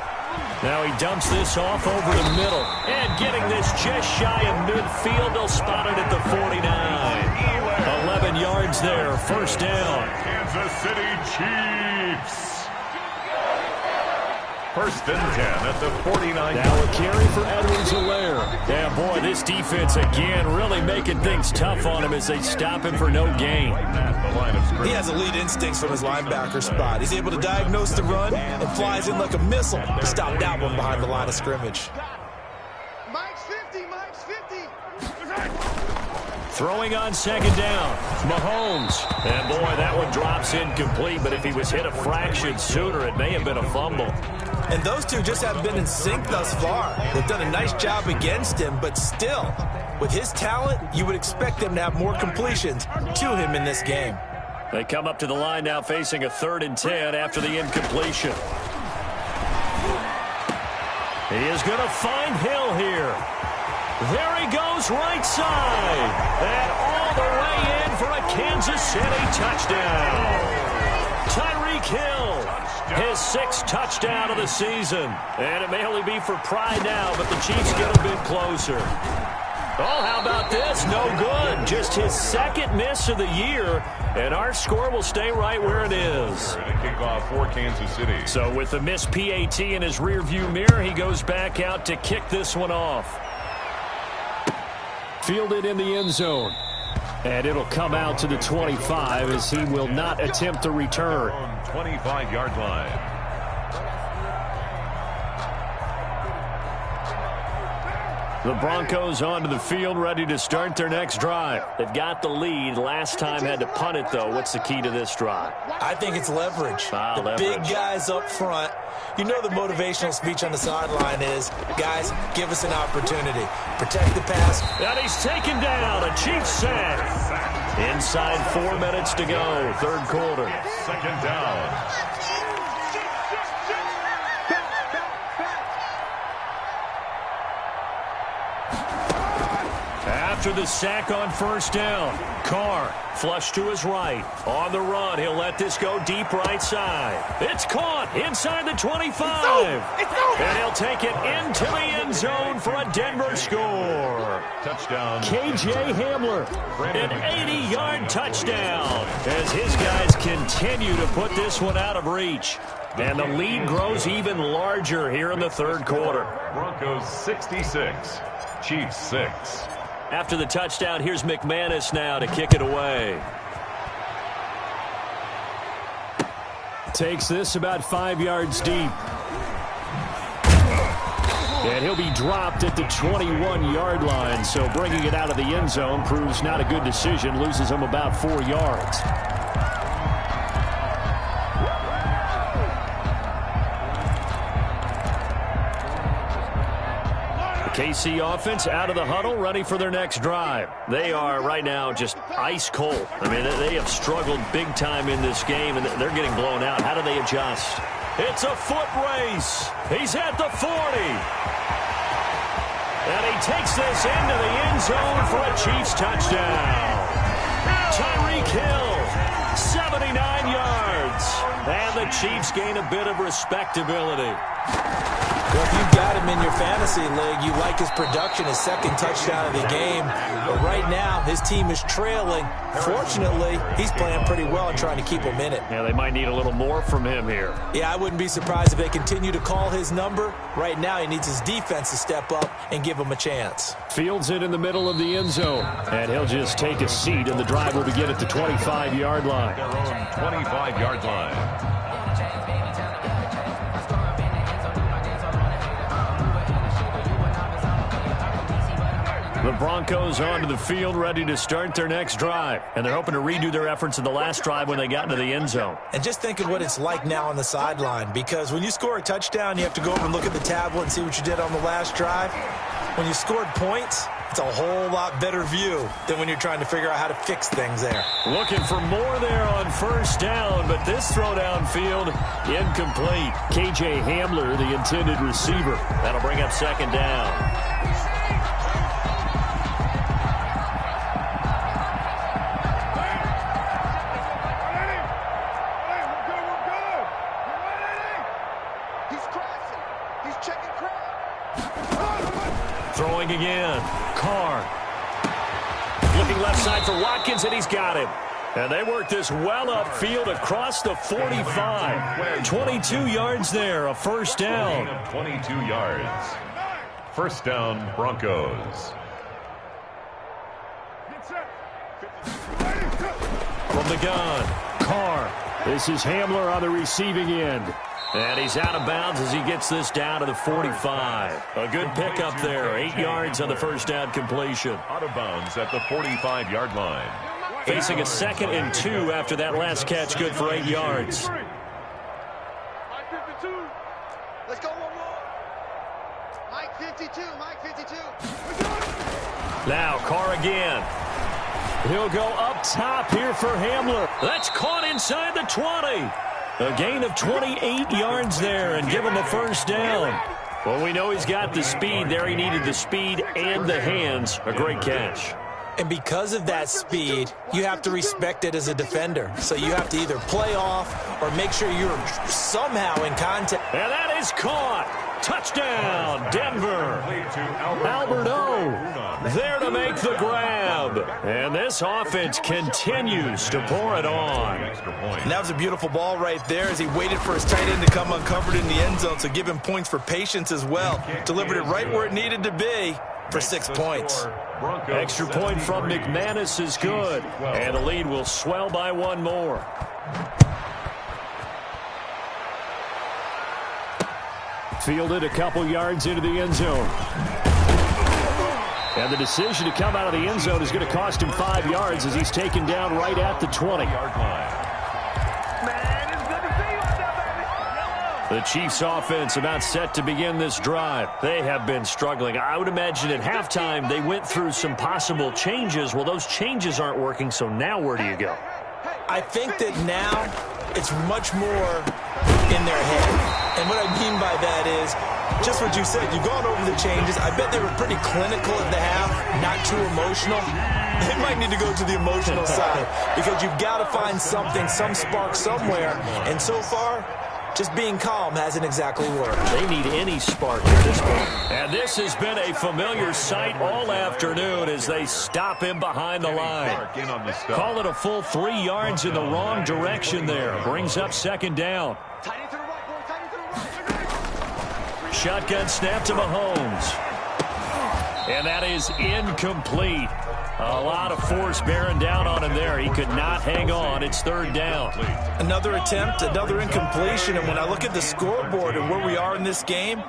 Speaker 5: Now he dumps this off over the middle. And getting this just shy of midfield. They'll spot it at the 49. 11 yards there. 1st down.
Speaker 3: Kansas City Chiefs. 1st and 10 at the 49.
Speaker 5: Now a carry for Edwards-Helaire. Yeah, boy, this defense again really making things tough on him as they stop him for no gain.
Speaker 2: He has elite instincts from his linebacker spot. He's able to diagnose the run and flies in like a missile to stop that one behind the line of scrimmage.
Speaker 4: Mike's 50, Mike's 50.
Speaker 5: Throwing on 2nd down, Mahomes. And boy, that one drops incomplete, but if he was hit a fraction sooner, it may have been a fumble.
Speaker 2: And those two just haven't been in sync thus far. They've done a nice job against him, but still, with his talent, you would expect them to have more completions to him in this game.
Speaker 5: They come up to the line now facing a 3rd and 10 after the incompletion. He is going to find Hill here. There he goes, right side. And all the way in for a Kansas City touchdown. Tyreek Hill, his 6th touchdown of the season. And it may only be for pride now, but the Chiefs get a bit closer. Oh, how about this? No good. Just his 2nd miss of the year. And our score will stay right where it is.
Speaker 3: Kickoff for Kansas City.
Speaker 5: So with the missed PAT in his rearview mirror, he goes back out to kick this one off. Fielded in the end zone. And it'll come out to the 25 as he will not attempt to return.
Speaker 3: 25-yard line.
Speaker 5: The Broncos onto the field, ready to start their next drive. They've got the lead. Last time had to punt it, though. What's the key to this drive?
Speaker 2: I think it's leverage. The big guys up front. You know the motivational speech on the sideline is, guys, give us an opportunity. Protect the pass.
Speaker 5: And he's taken down. A Chiefs sack. Inside 4 minutes to go. 3rd quarter.
Speaker 3: 2nd down.
Speaker 5: After the sack on 1st down, Carr flush to his right. On the run, he'll let this go deep right side. It's caught inside the 25. And he'll take it into the end zone for a Denver score.
Speaker 3: Touchdown.
Speaker 5: KJ Hamler, an 80-yard touchdown as his guys continue to put this one out of reach. And the lead grows even larger here in the 3rd quarter.
Speaker 3: Broncos 66, Chiefs 6.
Speaker 5: After the touchdown, here's McManus now to kick it away. Takes this about 5 yards deep. And he'll be dropped at the 21-yard line, so bringing it out of the end zone proves not a good decision, loses him about 4 yards. KC offense out of the huddle, ready for their next drive. They are right now just ice cold. I mean, they have struggled big time in this game, and they're getting blown out. How do they adjust? It's a foot race. He's at the 40. And he takes this into the end zone for a Chiefs touchdown. Tyreek Hill, 79 yards. And the Chiefs gain a bit of respectability.
Speaker 2: Well, if you've got him in your fantasy league, you like his production, his second touchdown of the game. But right now, his team is trailing. Fortunately, he's playing pretty well and trying to keep him in it.
Speaker 5: Yeah, they might need a little more from him here.
Speaker 2: Yeah, I wouldn't be surprised if they continue to call his number. Right now, he needs his defense to step up and give him a chance.
Speaker 5: Fields it in the middle of the end zone. And he'll just take a seat, and the drive will begin at the 25-yard line.
Speaker 3: Their own 25-yard line.
Speaker 5: The Broncos onto the field, ready to start their next drive. And they're hoping to redo their efforts in the last drive when they got into the end zone.
Speaker 2: And just think of what it's like now on the sideline, because when you score a touchdown, you have to go over and look at the tablet and see what you did on the last drive. When you scored points, it's a whole lot better view than when you're trying to figure out how to fix things there.
Speaker 5: Looking for more there on first down, but this throw downfield, incomplete. K.J. Hamler, the intended receiver. That'll bring up second down. Throwing again. Carr. Looking left side for Watkins, and he's got him. And they work this well upfield across the 45. 22 yards there, a first down.
Speaker 3: 22 yards. First down, Broncos.
Speaker 5: From the gun, Carr. This is Hamler on the receiving end. And he's out of bounds as he gets this down to the 45. A good pickup there. 8 yards on the first down completion.
Speaker 3: Out of bounds at the 45-yard line.
Speaker 5: Facing a 2nd and 2 after that last catch, good for 8 yards.
Speaker 4: Mike 52. Let's go one more. Mike 52. Mike 52.
Speaker 5: Now Carr again. He'll go up top here for Hamler. That's caught inside the 20. A gain of 28 yards there and give him a first down. Well, we know he's got the speed there. He needed the speed and the hands. A great catch.
Speaker 2: And because of that speed, you have to respect it as a defender. So you have to either play off or make sure you're somehow in contact.
Speaker 5: And that is caught. Touchdown, Denver. Albert O there to make the grab. And this offense continues to pour it on.
Speaker 2: And that was a beautiful ball right there as he waited for his tight end to come uncovered in the end zone. So give him points for patience as well. Delivered it right where it needed to be for 6 points.
Speaker 5: Extra point from McManus is good. And the lead will swell by one more. Fielded a couple yards into the end zone. And the decision to come out of the end zone is going to cost him 5 yards as he's taken down right at the 20-yard line. The Chiefs offense about set to begin this drive. They have been struggling. I would imagine at halftime they went through some possible changes. Well, those changes aren't working, so now where do you go?
Speaker 2: I think that now it's much more in their head. And what I mean by that is just what you said. You've gone over the changes. I bet they were pretty clinical at the half, not too emotional. They might need to go to the emotional side because you've got to find something, some spark somewhere. And so far, just being calm hasn't exactly worked.
Speaker 5: They need any spark at this point. And this has been a familiar sight all afternoon as they stop him behind the line. Call it a full 3 yards in the wrong direction there. Brings up second down. Shotgun snap to Mahomes. And that is incomplete. A lot of force bearing down on him there. He could not hang on. It's third down.
Speaker 2: Another attempt, another incompletion. And when I look at the scoreboard and where we are in this game,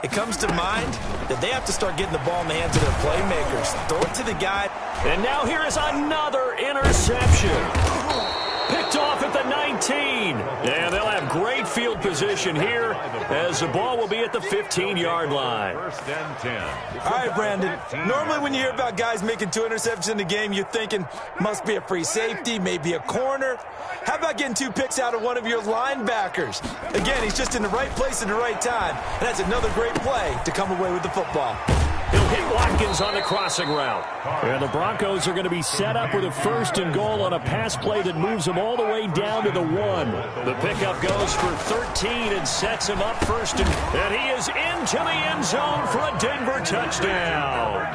Speaker 2: it comes to mind that they have to start getting the ball in the hands of their playmakers. Throw it to the guy.
Speaker 5: And now here is another interception. Picked off at the 19. And they'll have great field position here as the ball will be at the 15-yard line.
Speaker 3: First and 10.
Speaker 2: All right, Brandon. Normally when you hear about guys making 2 interceptions in the game, you're thinking must be a free safety, maybe a corner. How about getting 2 picks out of one of your linebackers? Again, he's just in the right place at the right time. And that's another great play to come away with the football.
Speaker 5: He'll hit Watkins on the crossing route. And the Broncos are going to be set up with a 1st and goal on a pass play that moves them all the way down to the 1. The pickup goes for 13 and sets him up 1st and he is into the end zone for a Denver touchdown.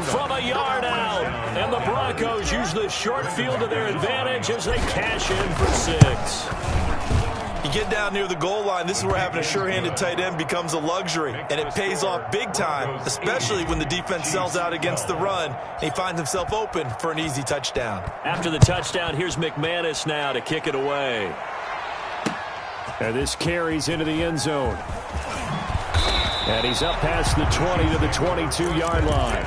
Speaker 5: From a yard out. And the Broncos use the short field to their advantage as they cash in for 6.
Speaker 2: You get down near the goal line, this is where having a sure-handed tight end becomes a luxury, and it pays off big time, especially when the defense sells out against the run, and he finds himself open for an easy touchdown.
Speaker 5: After the touchdown, here's McManus now to kick it away. And this carries into the end zone. And he's up past the 20 to the 22-yard line.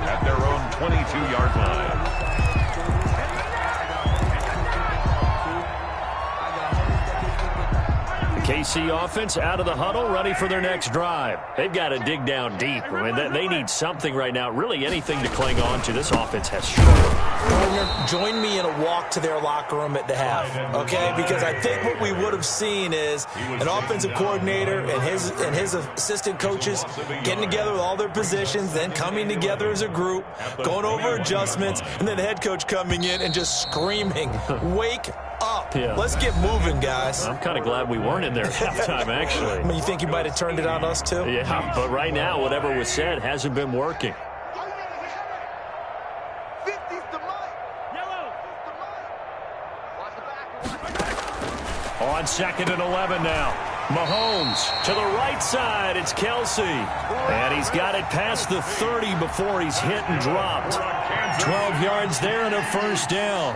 Speaker 3: At their own 22-yard line.
Speaker 5: KC offense out of the huddle, ready for their next drive. They've got to dig down deep. I mean, they need something right now, really anything to cling on to. This offense has struggled.
Speaker 2: Join me in a walk to their locker room at the half, okay? Because I think what we would have seen is an offensive coordinator and his assistant coaches getting together with all their positions, then coming together as a group, going over adjustments, and then the head coach coming in and just screaming, "Wake up.
Speaker 5: Yeah.
Speaker 2: Let's get moving, guys."
Speaker 5: I'm kind of glad we weren't in there at halftime, actually.
Speaker 2: I mean, you think you might have turned it on us, too?
Speaker 5: Yeah, but right now, whatever was said hasn't been working. On 2nd and 11 now. Mahomes to the right side. It's Kelsey. And he's got it past the 30 before he's hit and dropped. 12 yards there and a 1st down.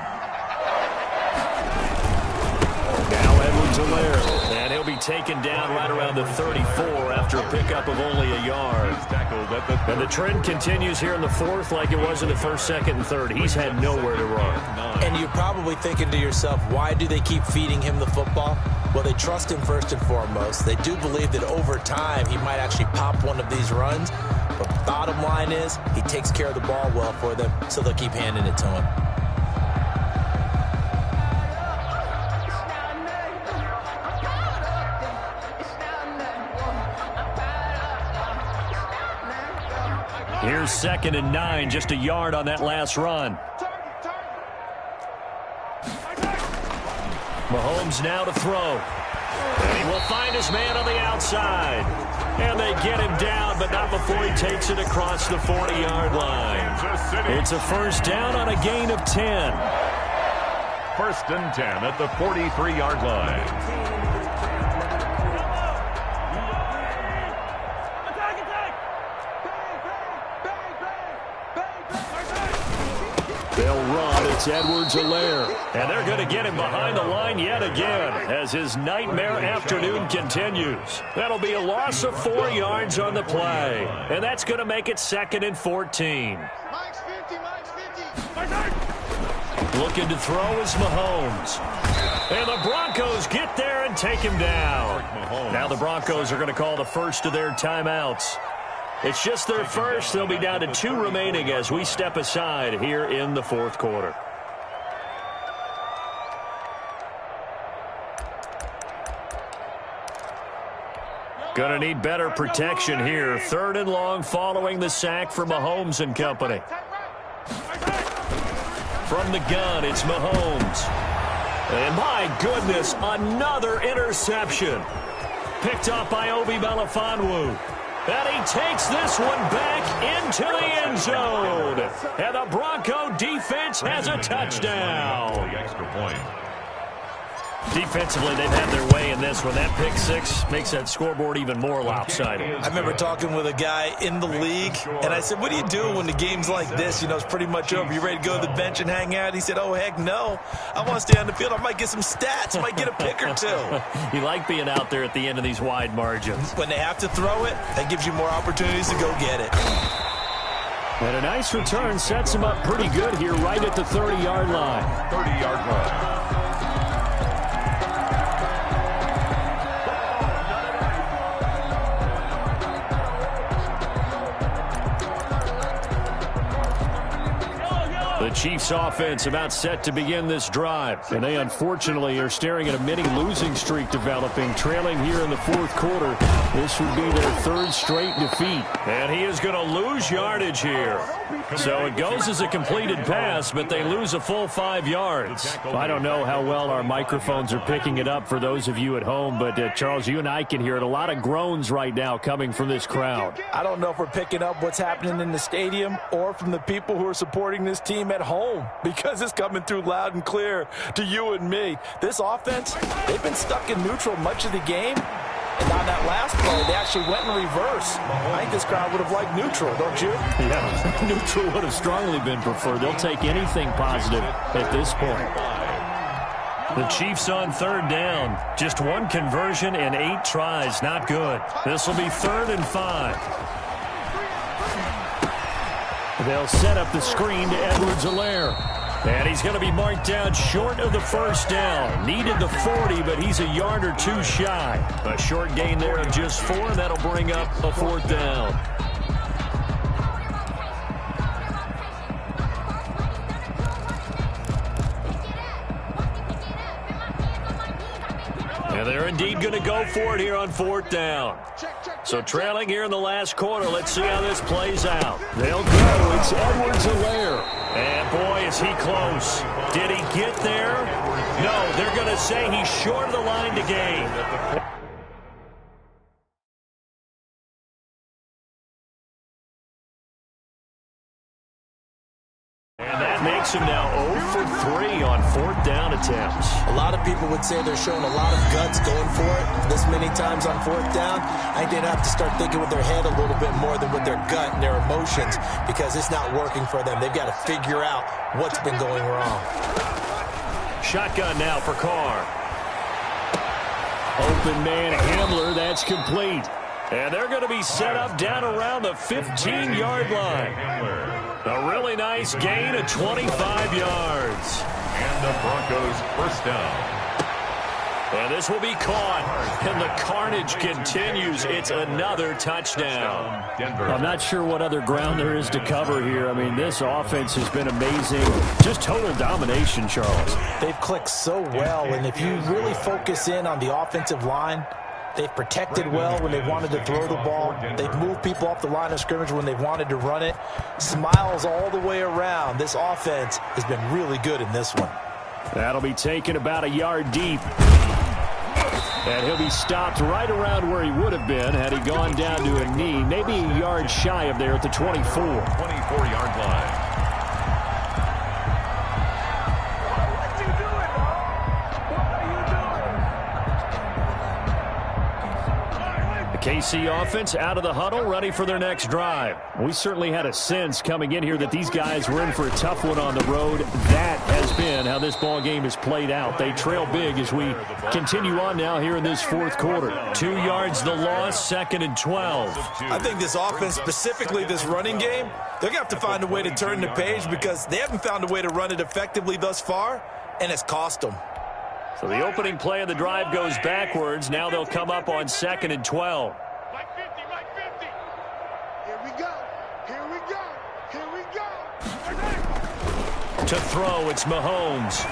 Speaker 5: Now Edwards-Helaire. And he'll be taken down right around the 34 after a pickup of only a yard. And the trend continues here in the 4th like it was in the 1st, 2nd, and 3rd. He's had nowhere to run.
Speaker 2: And you're probably thinking to yourself, why do they keep feeding him the football? Well, they trust him first and foremost. They do believe that over time he might actually pop one of these runs. But the bottom line is he takes care of the ball well for them, so they'll keep handing it to him.
Speaker 5: Here's 2nd and 9, just a yard on that last run. Mahomes now to throw. And he will find his man on the outside. And they get him down, but not before he takes it across the 40-yard line. It's a 1st down on a gain of 10.
Speaker 3: 1st and 10 at the 43-yard line.
Speaker 5: They'll run. It's Edwards-Helaire. And they're going to get him behind the line yet again as his nightmare afternoon continues. That'll be a loss of 4 yards on the play. And that's going to make it 2nd and 14.
Speaker 4: Mike's 50, Mike's 50.
Speaker 5: Looking to throw is Mahomes. And the Broncos get there and take him down. Now the Broncos are going to call the first of their timeouts. It's just their first. They'll be down to 2 remaining as we step aside here in the 4th quarter. Going to need better protection here. 3rd and long following the sack for Mahomes and company. From the gun, it's Mahomes. And my goodness, another interception. Picked up by Obi Melifonwu. And he takes this one back into the end zone. And the Bronco defense has a touchdown.
Speaker 3: The extra point.
Speaker 5: Defensively, they've had their way in this one. That pick 6 makes that scoreboard even more lopsided.
Speaker 2: I remember talking with a guy in the league, and I said, what do you do when the game's like this? You know, it's pretty much over. You ready to go to the bench and hang out? He said, oh, heck no. I want to stay on the field. I might get some stats. I might get a pick or 2.
Speaker 5: You like being out there at the end of these wide margins.
Speaker 2: When they have to throw it, that gives you more opportunities to go get it.
Speaker 5: And a nice return sets him up pretty good here right at the 30-yard line.
Speaker 3: 30-yard line.
Speaker 5: The The Chiefs offense about set to begin this drive. And they unfortunately are staring at a mini losing streak developing, trailing here in the fourth quarter. This would be their third straight defeat.
Speaker 1: And he is going to lose yardage here. So it goes as a completed pass, but they lose a full 5 yards.
Speaker 5: I don't know how well our microphones are picking it up for those of you at home, but Charles, you and I can hear it. A lot of groans right now coming from this crowd.
Speaker 2: I don't know if we're picking up what's happening in the stadium or from the people who are supporting this team at home, because it's coming through loud and clear to you and me. This offense, they've been stuck in neutral much of the game. And on that last play, they actually went in reverse. I think this crowd would have liked neutral, don't you?
Speaker 5: Yeah, neutral would have strongly been preferred. They'll take anything positive at this point.
Speaker 1: The Chiefs on third down. Just one conversion in 8 tries. Not good. This will be 3rd and 5.
Speaker 5: They'll set up the screen to Edwards-Helaire.
Speaker 1: And he's going to be marked down short of the first down. Needed the 40, but he's a yard or 2 shy. A short gain there of just 4, and that'll bring up a 4th down. And they're indeed going to go for it here on 4th down. So trailing here in the last quarter. Let's see how this plays out.
Speaker 5: They'll go. It's Edwards-Helaire.
Speaker 1: And boy, is he close. Did he get there? No, they're going to say he's short of the line to gain. And that makes him now 0 for 3 on 4th down attempts.
Speaker 2: A lot of people would say they're showing a lot of guts going for it this many times on 4th down. I think they'd have to start thinking with their head a little bit more than with their gut and their emotions, because it's not working for them. They've got to figure out what's been going wrong.
Speaker 1: Shotgun now for Carr.
Speaker 5: Open man Hamler, that's complete.
Speaker 1: And they're going to be set up down around the 15-yard line. A really nice gain of 25 yards.
Speaker 3: And the Broncos first down.
Speaker 1: And this will be caught. And the carnage continues. It's another touchdown.
Speaker 5: I'm not sure what other ground there is to cover here. I mean, this offense has been amazing. Just total domination, Charles.
Speaker 2: They've clicked so well, and if you really focus in on the offensive line, they've protected well when they wanted to throw the ball. They've moved people off the line of scrimmage when they wanted to run it. Smiles all the way around. This offense has been really good in this one.
Speaker 5: That'll be taken about a yard deep. And he'll be stopped right around where he would have been had he gone down to a knee. Maybe a yard shy of there at the 24.
Speaker 3: 24-yard line.
Speaker 1: KC offense out of the huddle, ready for their next drive.
Speaker 5: We certainly had a sense coming in here that these guys were in for a tough one on the road. That has been how this ball game has played out. They trail big as we continue on now here in this fourth quarter.
Speaker 1: 2 yards the loss, 2nd and 12.
Speaker 2: I think this offense, specifically this running game, they're going to have to find a way to turn the page, because they haven't found a way to run it effectively thus far, and it's cost them.
Speaker 1: So the opening play of the drive goes backwards. Now they'll come up on 2nd and 12.
Speaker 4: Right 50, right 50. Here we go. Here we go. Here we go.
Speaker 1: To throw, it's Mahomes.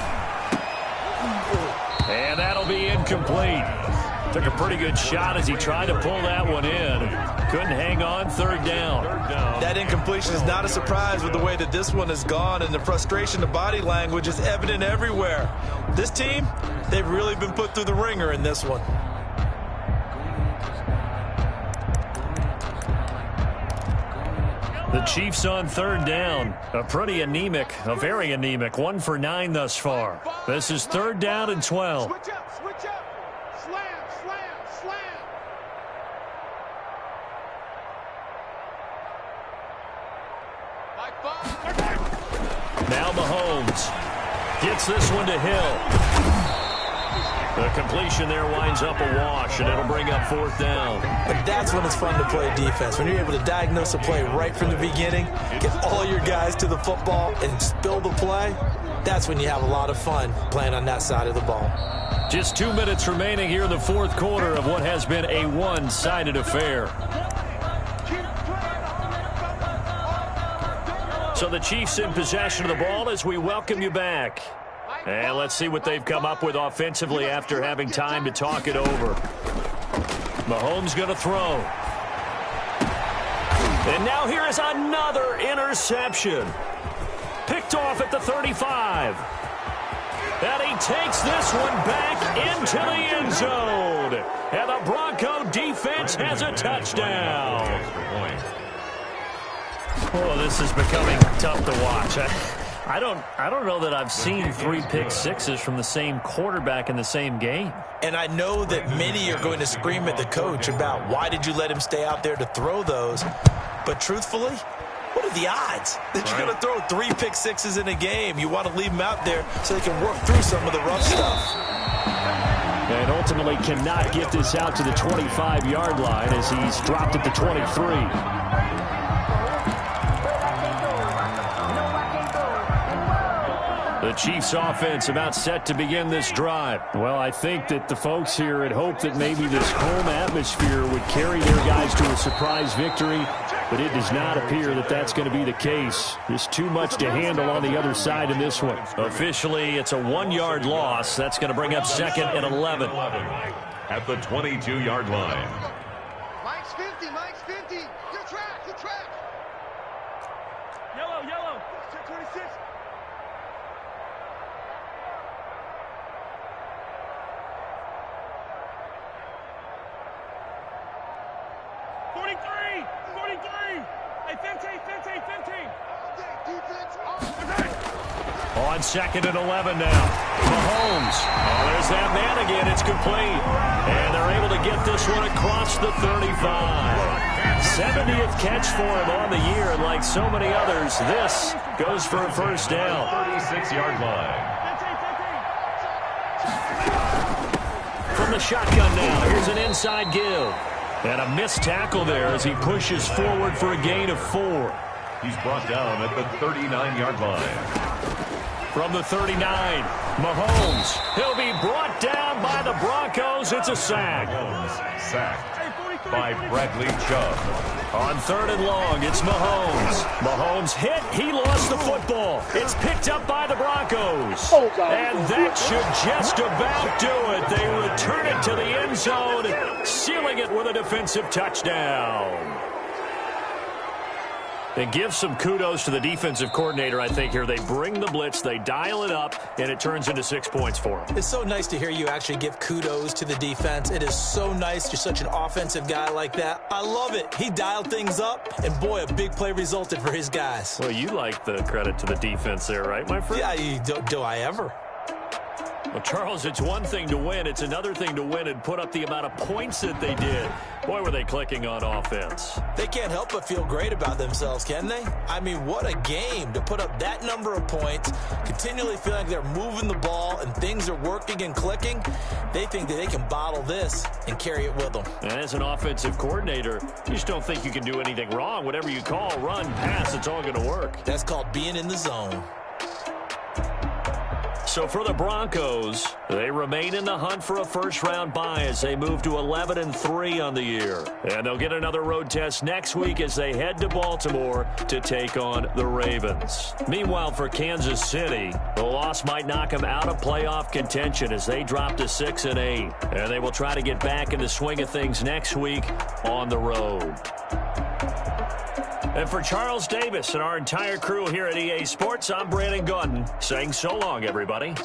Speaker 1: And that'll be incomplete. Took a pretty good shot as he tried to pull that one in. Couldn't hang on, 3rd down.
Speaker 2: That incompletion is not a surprise with the way that this one has gone, and the frustration, the body language is evident everywhere. This team, they've really been put through the ringer in this one.
Speaker 1: The Chiefs on 3rd down. A very anemic 1 for 9 thus far. This is 3rd down and 12.
Speaker 4: Switch up, switch up. Slam, slam, slam. By 5.
Speaker 1: Now Mahomes gets this one to Hill. The completion there winds up a wash, and it'll bring up 4th down.
Speaker 2: But that's when it's fun to play defense. When you're able to diagnose a play right from the beginning, get all your guys to the football and spill the play, that's when you have a lot of fun playing on that side of the ball.
Speaker 1: Just 2 minutes remaining here in the fourth quarter of what has been a one-sided affair.
Speaker 5: So the Chiefs in possession of the ball as we welcome you back. And let's see what they've come up with offensively after having time to talk it over. Mahomes going to throw. And now here is another interception. Picked off at the 35. And he takes this one back into the end zone. And the Bronco defense has a touchdown. Oh, this is becoming tough to watch. I don't know that I've seen 3 pick sixes from the same quarterback in the same game.
Speaker 2: And I know that many are going to scream at the coach about why did you let him stay out there to throw those. But truthfully, what are the odds that you're going to throw 3 pick sixes in a game? You want to leave them out there so they can work through some of the rough stuff.
Speaker 5: And ultimately cannot get this out to the 25-yard line as he's dropped at the 23. The Chiefs offense about set to begin this drive. Well, I think that the folks here had hoped that maybe this home atmosphere would carry their guys to a surprise victory, but it does not appear that that's going to be the case. There's too much to handle on the other side in this one. Officially, it's a 1-yard loss. That's going to bring up 2nd and 11.
Speaker 3: At the 22-yard line.
Speaker 4: Mike's 50, Mike's 50. Your track, your track. Yellow, yellow. 26. 43! 43! Hey, 15, 15, 15! Defense
Speaker 5: on 2nd and 11 now. Mahomes. Oh, there's that man again. It's complete. And they're able to get this one across the 35. 70th catch for him on the year. And like so many others, this goes for a first down.
Speaker 3: 36-yard line.
Speaker 5: From the shotgun now, here's an inside give. And a missed tackle there as he pushes forward for a gain of 4.
Speaker 3: He's brought down at the 39-yard line.
Speaker 5: From the 39, Mahomes. He'll be brought down by the Broncos. It's a sack.
Speaker 3: Sacked by Bradley Chubb.
Speaker 5: On 3rd and long, it's Mahomes. Mahomes hit. He lost the football. It's picked up by the Broncos. And that should just about do it. They return it to the end zone, sealing it with a defensive touchdown. They give some kudos to the defensive coordinator, I think, here. They bring the blitz, they dial it up, and it turns into 6 points for them.
Speaker 2: It's so nice to hear you actually give kudos to the defense. It is so nice. You're such an offensive guy like that. I love it. He dialed things up, and boy, a big play resulted for his guys.
Speaker 5: Well, you like the credit to the defense there, right, my friend?
Speaker 2: Yeah, do I ever?
Speaker 5: Well, Charles, it's one thing to win. It's another thing to win and put up the amount of points that they did. Boy, were they clicking on offense.
Speaker 2: They can't help but feel great about themselves, can they? I mean, what a game to put up that number of points, continually feeling like they're moving the ball and things are working and clicking. They think that they can bottle this and carry it with them.
Speaker 5: And as an offensive coordinator, you just don't think you can do anything wrong. Whatever you call, run, pass, it's all going to work.
Speaker 2: That's called being in the zone.
Speaker 5: So for the Broncos, they remain in the hunt for a first-round bye as they move to 11-3 on the year. And they'll get another road test next week as they head to Baltimore to take on the Ravens. Meanwhile, for Kansas City, the loss might knock them out of playoff contention as they drop to 6-8. And they will try to get back in the swing of things next week on the road. And for Charles Davis and our entire crew here at EA Sports, I'm Brandon Gaudin saying so long, everybody.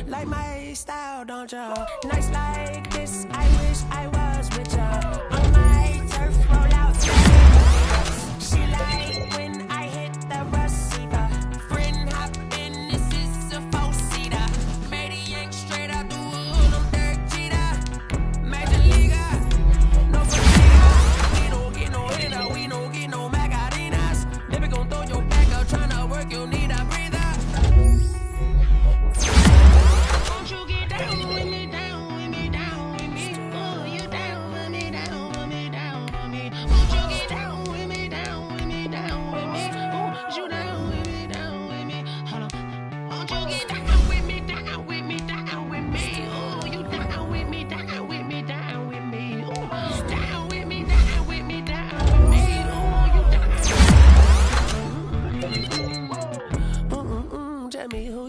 Speaker 6: Like my style, don't you? Nights like this, I wish I was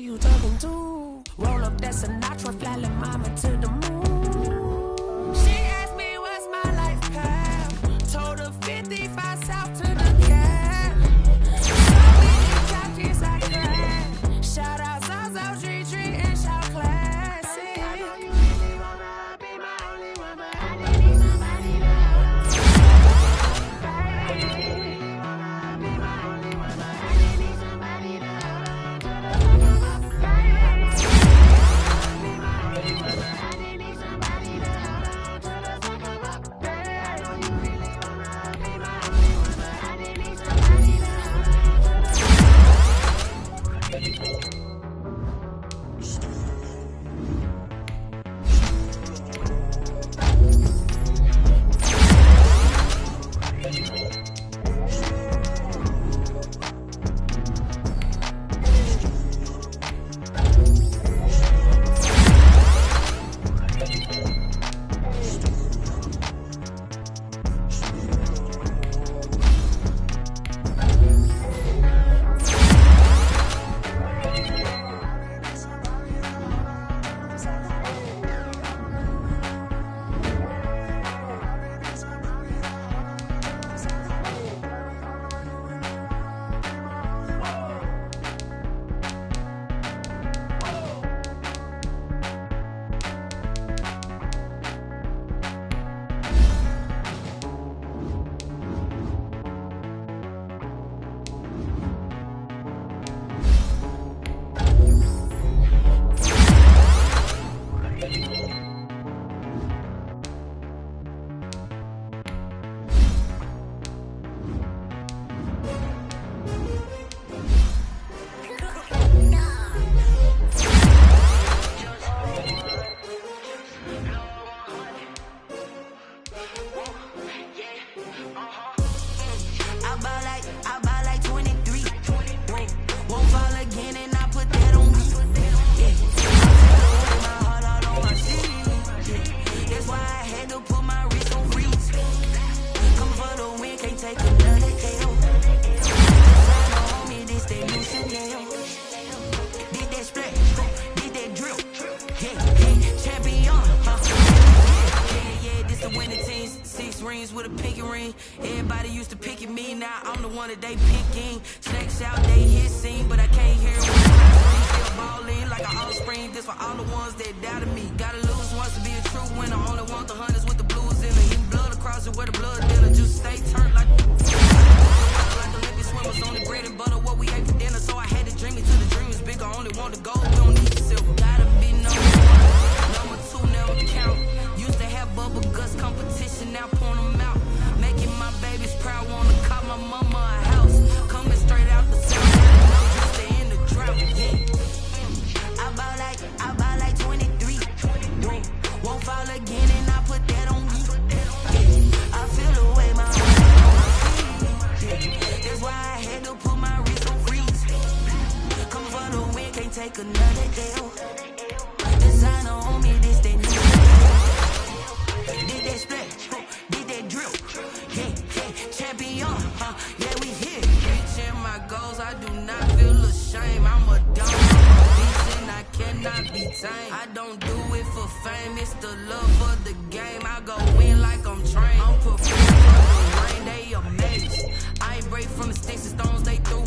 Speaker 7: you talking to? Roll up that Sinatra, fly la mama to the moon. She asked me what's my life path. Told her 55 south to the cab. So many chapters I cried. Shout out South South Street Tree and shout classic. I know you really wanna be my only one, but I need somebody else. I really wanna be my only one, but I need somebody else. Be my only one, but I need somebody else. To the fuck up, baby. I know you really wanna be my only one, but I need somebody else. I buy like 23. Won't fall again and I put that on me. Yeah. I put my heart out on my sleeve. Yeah. That's why I had to put my wrist on freeze. Come for the win, can't take another L. Designer on me, this that new Chanel. Did that splash, did that drill. Yeah, champion. Yeah, this the winning team. 6 rings with a pinky ring. Everybody used to pick at me, now I'm the one that they picking. Snakes out, they hit scene, but I can't hear when the still ballin' like an offspring. This for all the ones that doubted me. Gotta lose once to be a true winner. Only want the hunters with the blues in it. Even blood across it where the blood dealer. Just stay turned like Olympic swimmers. Only bread and butter, what we ate for dinner. So I had to dream it till the dream is bigger. Only want the gold, we don't need the silver. Gotta be number 2, never count. Used to have bubble guts competition, now point them out. Making my babies proud, wanna call my mama a house. Coming straight out the south, just stay in the drought. Yeah. I buy like 23. Won't fall again and I put that on me. Yeah. I feel the way my heart on my feet. Yeah. That's why I had to put my wrist on freeze. Coming for the win, can't take another L. Designer on me, this that new. Did that split, did that drill. Yeah, champion, yeah, we here. Reaching my goals, I do not feel ashamed. I'm a dog, and I cannot be tamed. I don't do it for fame, it's the love for the game. I go in like I'm trained. I'm prepared for the rain, they amazed. I ain't break from the sticks and stones they threw.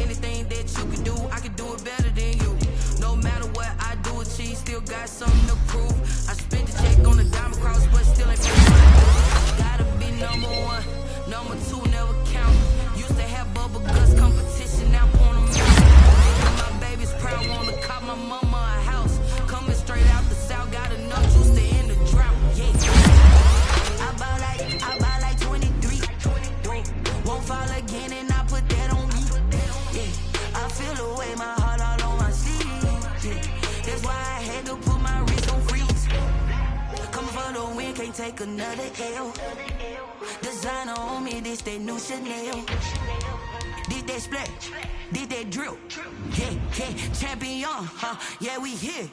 Speaker 7: Anything that you can do, I can do it better than you. No matter what I do, achieve, still got something to prove. I spent the check on the diamond cross, but still ain't paying my dues. Gotta be number 1, number 2 never count. Used to have bubble guts competition, now point them out. Making my babies proud, wanna call my mama a house. Coming straight out the south, got enough juice to end the drought. Yeah. I buy like 23. Won't fall again and I put that on me. Yeah. I feel the way my heart all on my sleeve. Yeah. That's why I had to put my wrist on freeze. Coming for the win, can't take another L. Designer on me, this that new Chanel. Did that splash, did that drill. Yeah, champion, yeah, we here.